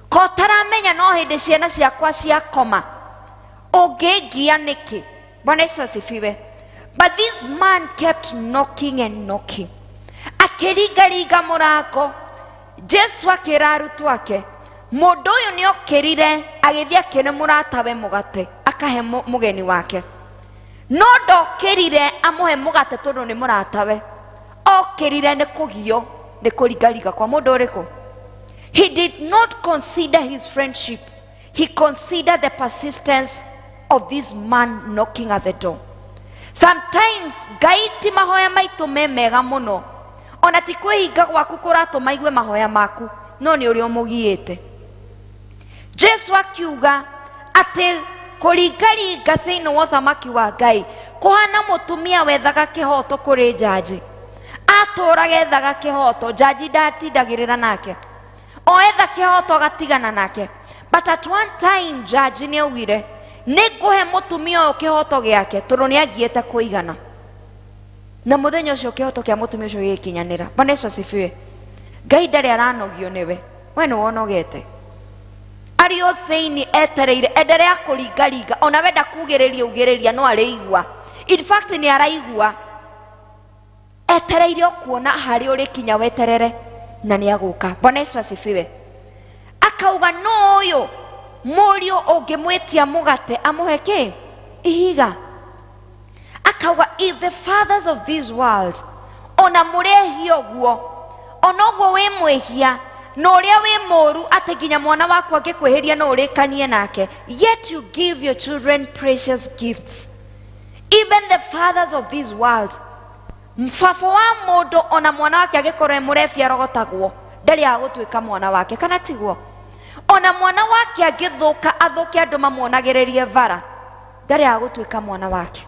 Speaker 8: Ko taramenya no hindi ciana ciakwa ciakoma, ungingia niki? Bwana Yesu asifiwe. But this man kept knocking and knocking, akiringaringa murango. Jesu akira arutwo ake, mundu uyu ni okirire agithia kine muratawe mugate akahe mugeni wake, no ndokirire amuhe mugate tondu ni muratawe, okirire ni kugio ni kuringaringa kwa mundu uriku. He did not consider his friendship, he considered the persistence of this man knocking at the door. Sometimes Ngai ti mahoya maitu me mega muno, ona ti kwihinga gwaku kuratuma igue mahoya maku, no ni uri umugiite. Jesu akiuga ati kuringaringa thiini wa uthamaki wa Ngai kuhana mutumia wethaga kihoto kuri jaji, atura gethaga kihoto, jaji ndatindagirira nake, oetha kihoto agatigana nake. But at one time jaji ni augire niguhe mutumia uyu kihoto giake tondu ni angiete kuigana, na muthenya ucio kihoto kia mutumia ucio gikinyanira. Bwana Yesu asifiwe. Ngai ndari aranogio niwe, we ni wonogete, ari o thiini etereire, endelea kuringaringa, ona wenda kugiriria ugiriria no ariigua. In fact ni araigua, etereire kuona hari uri kinya weterere na ni aguka. Bwana Yesu asifiwe. Akauga no uyu murio ungimwitia mugate amuhe ki? Ihiga. Akauga if the fathers of this world ona murehia guo, ona guo wi mwihia no uria wi moru ati nginya mwana waku angikweheria no urikanie nake, yet you give your children precious gifts. Even the fathers of this world, mfafo wa mundu ona mwana wake agikorwo murefia rogotagwo ndari agutwika mwana wake, kana tiguo? Ona mwana wake agithuka athuke andu mamuonagiririe vara, ndari agutwika mwana wake.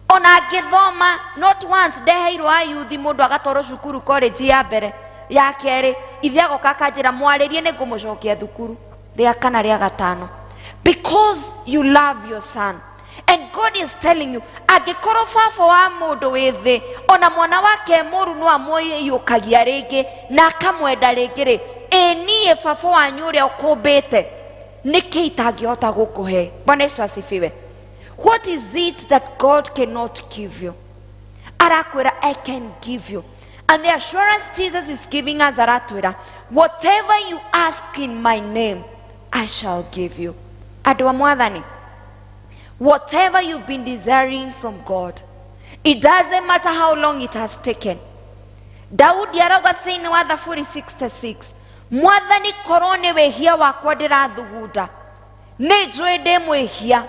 Speaker 8: Ona agithoma not once ndeheirwo a youth mundu agatwarwo cukuru college ya mbere ya keri ithiago kakanjira mwaririe ni ngumucokia thukuru ria kana ria gatano, because you love your son. And God is telling you, angĩkorwo baba wa mũndũ wĩ thĩ ona mwana wake mũru no amũiyũkagia rĩngĩ na akamwenda rĩngĩ rĩ, niĩ baba wanyu ũrĩa ũkũmbĩte nĩkĩ itangĩhota gũkũhe? Bwana Yesu asifiwe. What is it that God cannot give you? Arakwĩra, I can give you. And the assurance Jesus is giving us, aratwĩra, whatever you ask in my name, I shall give you. Andũ a Mwathani, whatever you've been desiring from God, it doesn't matter how long it has taken. Daudi arauga thĩinĩ wa Thaburi 66, Mwathani korwo nĩ wĩhia wakwa ndĩrathugunda, nĩ njũĩ ndĩ mwĩhia.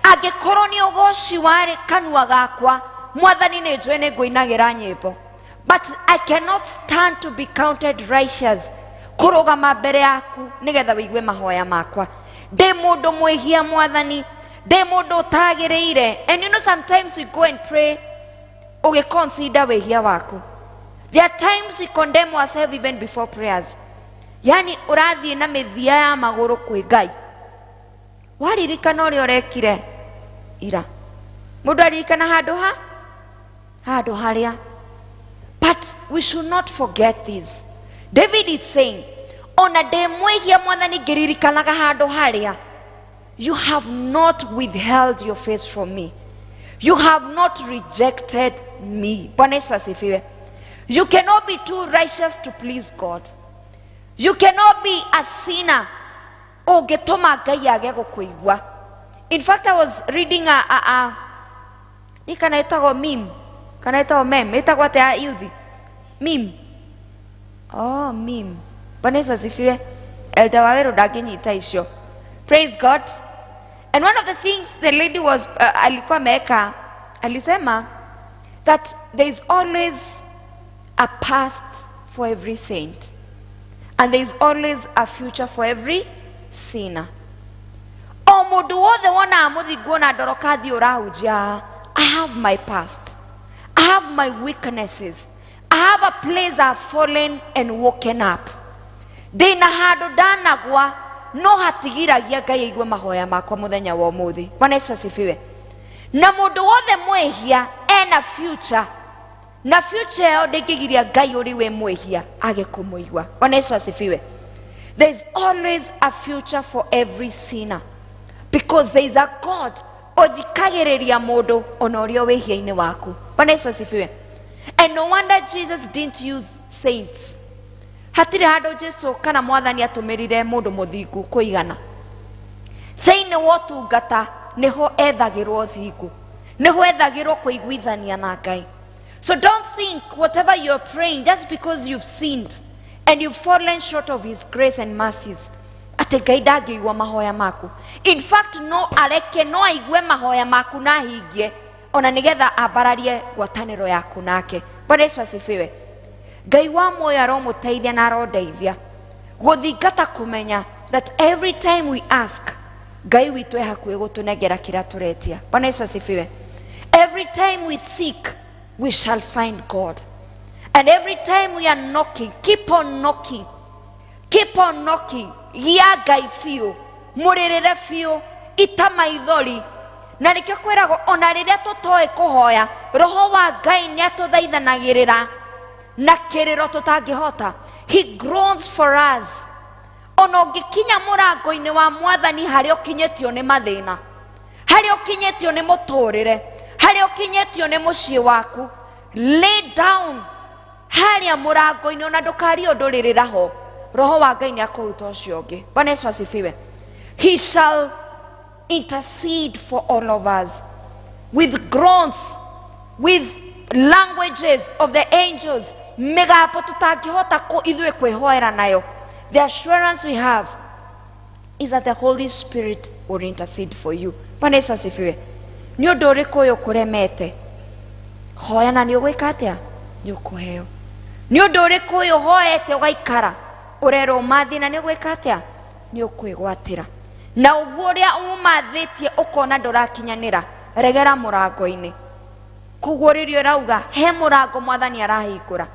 Speaker 8: Angĩkorwo nĩ ũgoci warĩ kanua gakwa, Mwathani nĩ njũĩ nĩ ngũinagĩra nyĩmbo. But I cannot stand to be counted righteous kũrũgama mbere yaku nĩgetha wĩigue mahoya makwa. Ndĩ mũndũ mwĩhia Mwathani, ndĩ mũndũ ũtagĩrĩire. And you know, sometimes we go and pray ũgĩconsider wĩhia waku. There are times we condemn ourselves even before prayers. Yani ũrathiĩ na mĩthia ya magũrũ kwĩ Ngai, waririkana ũrĩa ũrekire ira. Mũndũ aririkana handũ harĩa. But we should not forget this. David is saying, ona ndĩ mwĩhia Mwathani ngĩririkanaga handũ harĩa, you have not withheld your face from me. You have not rejected me. Bwana Yesu asifiwe. You cannot be too righteous to please God. You cannot be a sinner ũngĩtũma Ngai age gũkũigua. In fact, I was reading ni kana ĩtagwo meme, kana ĩtagwo meme, ĩtagwo atĩa ya youth? Meme. Oh, meme. Bwana Yesu asifiwe. Elder Waweru ndangĩnyita icio. Praise God. And one of the things the lady was alikuwa ameweka, alisema that there is always a past for every saint and there is always a future for every sinner. O mũndũ wothe wona mũthingu na ndorokathi ũrahunjia, I have my past, I have my weaknesses, I have a place I've fallen and woken up. Ndĩna handũ ndanagwa no hatigiragia Ngai aigue mahoya makwa mũthenya wa ũmũthĩ. Bwana Yesu asifiwe. Na mũndũ wothe mwĩhia ena future, na future yao ndĩngĩgiria Ngai ũrĩ we mwĩhia age kũmũigua. Bwana Yesu asifiwe. There is always a future for every sinner, because there is a God ũthikagĩrĩria mũndũ ona ũrĩa wĩhia-inĩ waku. Bwana Yesu asifiwe. And no wonder Jesus didn't use saints. Hatirĩ handũ Jesu kana Mwathani atũmĩrire mũndũ mũthingu kũigana. Thĩinĩ wa ũtungata nĩho ethagĩrwo thingu, nĩho ethagĩrwo kũiguithania na Ngai. So don't think whatever you're praying, just because you've sinned and you've fallen short of His grace and mercies, atĩ Ngai ndangĩigua mahoya maku. In fact, no areke, no aigue mahoya maku na hingie ona nĩgetha ambararie ngwatanĩro yaku nake. Bwana Yesu asifiwe. Ngai wa muoyo aromũteithia na arondeithia gũthingata kũmenya that every time we ask, Ngai witũ e hakuhĩ gũtũnengera kĩrĩa tũretia. Bwana Yesu asifiwe. Every time we seek, we shall find God. And every time we are knocking, keep on knocking. Keep on knocking. Gia Ngai biũ, mũrĩrĩre biũ, ita maithori. Na nĩkĩo kwĩragwo ona rĩrĩa tũtoĩ kũhoya, Roho wa Ngai nĩ atũthaithanagĩrĩra na kĩrĩro tũtangĩhota. He groans for us. Ona ũngĩkinya mũrango-inĩ wa Mwathani harĩa ũkinyĩtio nĩ mathĩna, harĩa ũkinyĩtio nĩ mũtũrĩre, harĩa ũkinyĩtio nĩ mũciĩ waku, lay down harĩa mũrango-inĩ ona ndũkarie ũndũ rĩrĩra ho. Roho wa Ngai nĩ akũruta ũcio ũngĩ. Bwana Yesu asifiwe. He shall intercede for all of us with groans, with languages of the angels, mĩgambo tũtangĩhota ithuĩ kwĩhoera nayo. The assurance we have is that the Holy Spirit will intercede for you. Bwana Yesu asifiwe. Nĩ ũndũ ũrĩkũ ũyũ kũremete? Hoya na nĩ ũgwĩka atĩa? Nĩ ũkũheo. Nĩ ũndũ ũrĩkũ ũyũ hoete ũgaikara ũrerwo mathĩna nĩ ũgwĩka atĩa? Nĩ ũkwĩgwatĩra. Na ũguo ũrĩa ũmathĩtie ũkona ndũrakinyanĩra, regera mũrango-inĩ. Kũguo rĩrĩa ũrauga he mũrango Mwathani arahingũra,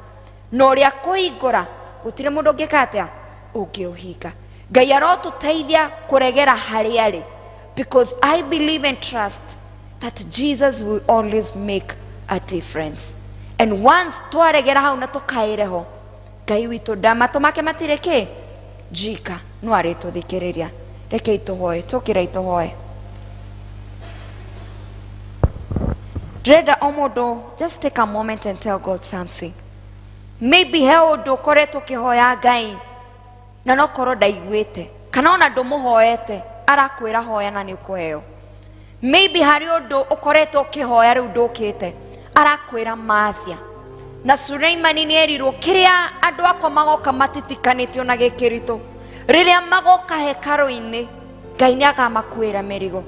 Speaker 8: na ũrĩa kũhingũra gutire mundu ngikatia ungiuhinga. Ngai arotuteithia kuregera hari ari, because I believe and trust that Jesus will always make a difference. And once twaregera hau na tukaireho, Ngai witu ndamato make matireke jika no aritũthikĩrĩria. Reke ituhoe, tukira ituhoe. Dreda omodo, just take a moment and tell God something. Maybe he ũndũ ũkoretwo ũkĩhoya Ngai na no korwo ndaiguĩte, kana ona ndũmũhoete, arakwĩra hoya na nĩũkũheo. Maybe hari ũndũ ũkoretwo ũkĩhoya rĩu ndũkĩte, arakwĩra mathia. Na Suleimani nĩerirwo kĩrĩa andũ akwa magoka matitikanĩtio na gĩkĩritũ, rĩrĩa magoka hekarũ-inĩ, Ngai nĩagamakuĩra mĩrigo.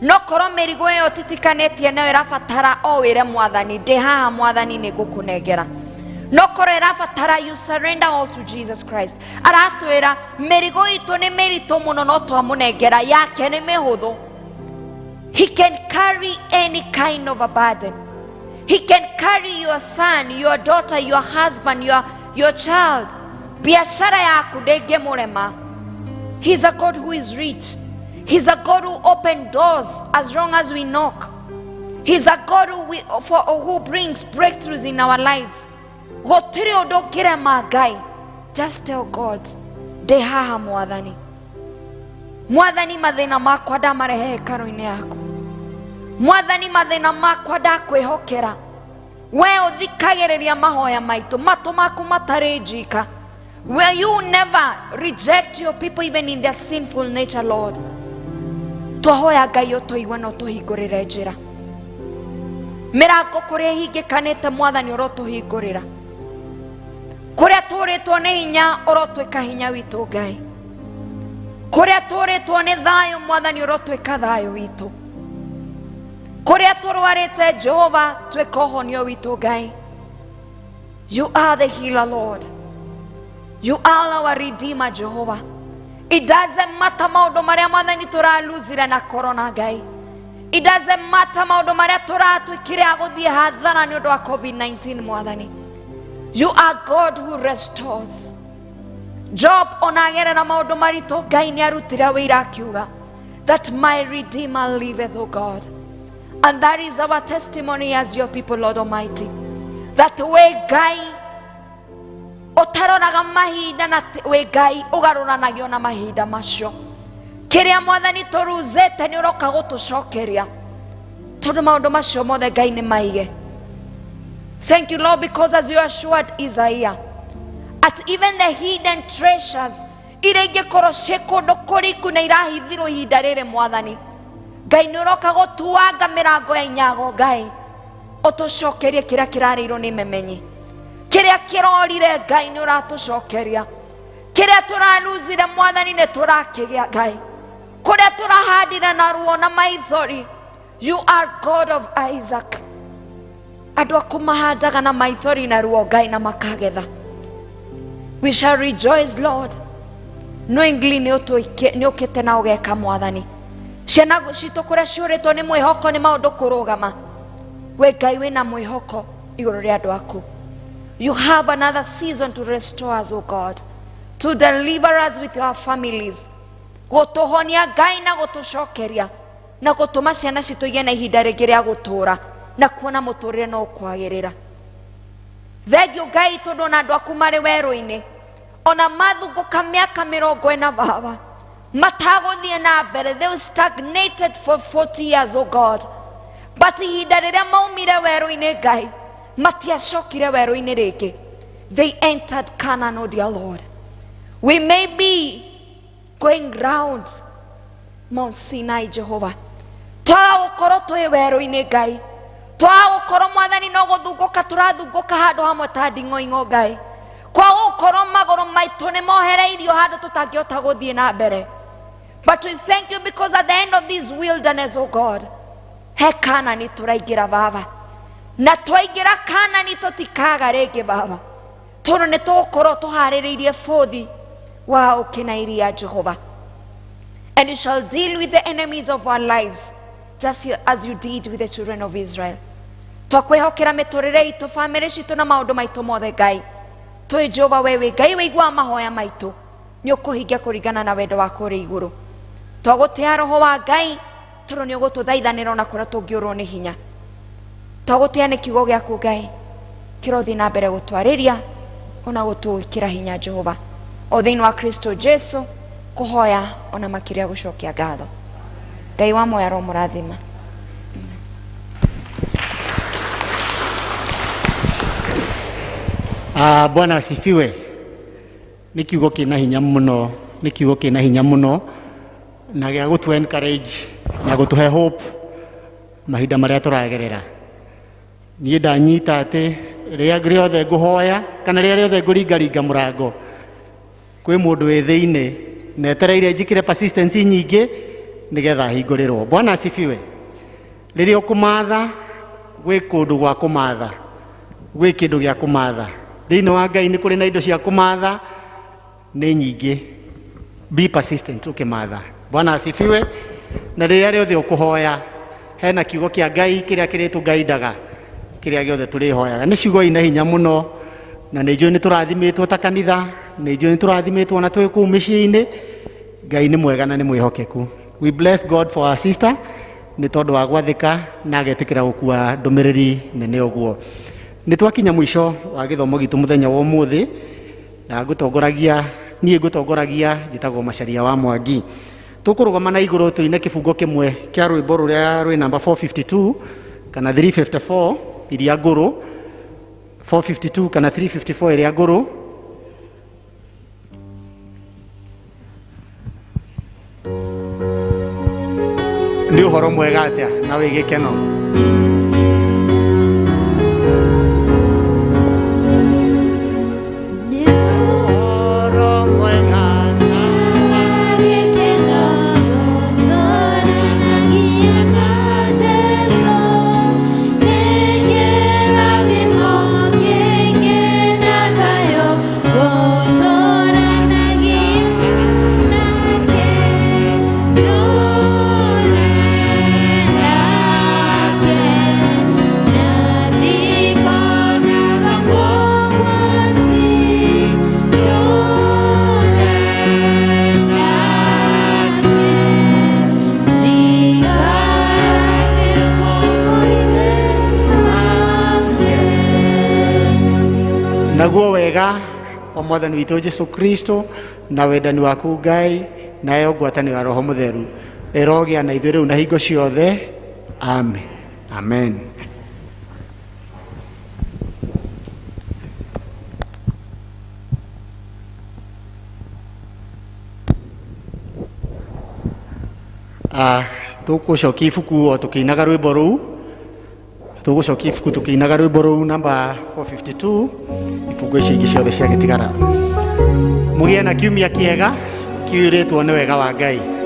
Speaker 8: No korwo mĩrigo ĩyo titikanĩtie nayo ĩrabatara o wĩre Mwathani, ndĩ haha Mwathani nĩngũkũnengera. No korwo ĩrabatara you surrender all to Jesus Christ. Aratwĩra mĩrigo itũ nĩ mĩritũ mũno no twamũnengera, yake nĩ mĩhũthũ. He can carry any kind of a burden. He can carry your son, your daughter, your husband, your child. Biashara yaku ndĩngĩmũrema. He's a God who is rich. He's a God who opens doors as long as we knock. He's a God who brings breakthroughs in our lives. Gũtirĩ ũndũ ũngĩrema Ngai. Just tell God, ndĩ haha Mwathani. Mwathani, mathĩna makwa ndamarehe hekarũ-inĩ yaku. Mwathani, mathĩna makwa ndakwĩhokera. We ũthikagĩrĩria mahoya maitũ, matũ maku matarĩ njika. Where you never reject your people even in their sinful nature, Lord. Twahoya Ngai ũtũigue na ũtũhingũrĩre njĩra. Mĩrango kũrĩa ĩhingĩkanĩte Mwathani ũrotũhingũrĩra. Kũrĩa tũrĩtwo nĩ hinya ũrotwĩka hinya witũ Ngai. Kũrĩa tũrĩtwo nĩ thayũ Mwathani ũrotwĩka thayũ witũ. Kũrĩa tũrwarĩte Jehova twĩka ũhonio witũ Ngai. You are the healer, Lord. You are our redeemer, Jehovah. It doesn't matter maũndũ marĩa Mwathani tũraluzire na corona Ngai. It doesn't matter maũndũ marĩa tũratwĩkire agũthiĩ hathara nĩ ũndũ wa COVID-19 Mwathani. You are God who restores. Job onagerera maũndũ maritũ Ngai nĩarutire wĩra akiuga that my redeemer liveth, O God. And that is our testimony as your people, Lord Almighty. That we Ngai ũtaroraga mahinda na we Ngai ũgarũranagio na mahinda macio. Kĩrĩa Mwathani tũruzĩte nĩ ũroka gũtũcokeria. Tondũ maũndũ macio mothe Ngai nĩ maige. Thank you, Lord, because as you assured Isaiah, at even the hidden treasures, iria ingĩkorwo ciĩ kũndũ kũriku na irahithirwo ihinda rĩrĩ Mwathani, Ngai nĩ ũroka gũtuanga mĩrango ya inyago Ngai. Ũtũcokerie kĩrĩa kĩrarĩirwo nĩ memenyi. Kĩrĩa kĩrorire Ngai nĩ ũratũcokeria. Kĩrĩa tũraluzire Mwathani nĩ tũrakĩgĩa Ngai. Kũrĩa tũrahandire na ruo na maithori, you are God of Isaac. Andũ aku mahandaga na maithori na ruo Ngai na makagetha. We shall rejoice, Lord, knowingly nĩ ũkĩte na ũgeka Mwathani. Ciana citũ kũrĩa ciũrĩtwo nĩ mwĩhoko nĩ maũndũ kũrũgama, we Ngai wĩna mwĩhoko igũrũ rĩa andũ aku. You have another season to restore us, O God, to deliver us with your families. Gũtũhonia Ngai na gũtũcokeria na gũtũma ciana citũ igĩe na ihinda rĩngĩ rĩa gũtũũra na kuona mũtũũrĩre no ũkwagĩrĩra. Thengiũ Ngai tondũ ona andũ aku marĩ werũ-inĩ, ona mathungũka mĩaka 40 Baba, matagũthiĩ na mbere. They stagnated for 40 years, O God. But ihinda rĩrĩa maumire werũ-inĩ Ngai, matiacokire werũ-inĩ rĩngĩ. They entered Canaan, O dear Lord. We may be going round Mount Sinai, Jehovah. Twaga gũkorwo twĩ werũ-inĩ Ngai. Twaga gũkorwo Mwathani no gũthungũka tũrathungũka handũ hamwe ta nding'oing'o Ngai. Kwaga gũkorwo magũrũ maitũ nĩ mohereirio handũ tũtangĩhota gũthiĩ na mbere. But we thank you because at the end of this wilderness, O God, he Kanaani tũraingĩra Baba. Na twaingĩra Kanaani tũtikaga rĩngĩ Baba. Tondũ nĩ tũgũkorwo tũharĩrĩirie bũthi wa ũkĩnairia Jehova. And you shall deal with the enemies of our lives just as you did with the children of Israel. Twakwĩhokera mĩtũrĩre itũ, family citũ na maũndũ maitũ mothe Ngai. twi Jehova wewe Ngai waigua mahoya maitu ni ukuhingia kuringana na wendo wako uri iguru twagutia roho wa Ngai toro ni ugututhaithanira ona kuria tungiurwo ni hinya twagutia ni kiugo giaku Ngai kirothi na mbere gutwariria ona gutuikira hinya Jehova o thiini wa Kristo Jesu kuhoya ona makiria gucokia ngatho Ngai wa moya ro murathima.
Speaker 1: Bwana asifiwe. Ni kiugo kina hinya muno, ni kiugo kina hinya muno na gya gutu encourage na gutuhe hope mahinda maria turagerera. Niĩ ndanyita atĩ rĩrĩa rĩothe ngũhoya kana rĩrĩa rĩothe ngũringaringa mũrango kwĩ mũndũ wĩ thĩinĩ na etereire njĩkĩre persistency nyingĩ nĩgetha hingũrĩrwo. Bwana asifiwe. Rĩrĩa ũkũmatha gwĩ kũndũ gwa kũmatha, gwĩ kĩndũ gĩa kũmatha. Thĩinĩ wa Ngai nĩ kũrĩ na indo cia kũmatha nĩ nyingĩ. Be persistent ũkĩmatha. Bwana asifiwe. Na rĩrĩa rĩothe ũkũhoya hena kiugo kĩa Ngai kĩrĩa kĩrĩtũngaindaga kĩrĩa gĩothe tũrĩhoyaga. Nĩ ciugo ina hinya mũno na nĩ njũĩ nĩ tũrathimĩtwo ta kanitha, nĩ njũĩ nĩ tũrathimĩtwo na twĩ kũu mĩciĩ-inĩ. Ngai nĩ mwega na nĩ mwĩhokeku. We bless God for our sister nĩ tondũ wa gwathĩka na agetĩkĩra gũkua ndũmĩrĩri nene ũguo. Nĩ twakinya mũico wa gĩthomo gitũ mũthenya wa ũmũthĩ na niĩ ngũtongoragia njĩtagwo Macharia wa Mwangi. Tũkũrũgama na igũrũ tũine kĩbungo kĩmwe kĩa rwĩmbo rũrĩa rwĩ namba 452 kana 354 iria ngũrũ, 452 kana 354 iria ngũrũ. Nĩ ũhoro mwega atĩa na wĩ gĩkeno. Naguo wega wa Mwathani witũ Jesu Kristo na wendani waku Ngai nayo ngwatanĩro ya Roho Mũtheru ĩrogĩa na ithuĩ rĩu na hingo ciothe. Amen. Amen. Tũgũcokia ibuku o tũkĩinaga rwĩmbo rũu. Tũgũcokia ibuku tũkĩinaga rwĩmbo rũu namba 452 ibungo icio ingĩ ciothe ciagĩtigara. Mũgĩe na kiumia kĩega kiurĩtwo nĩ wega wa Ngai.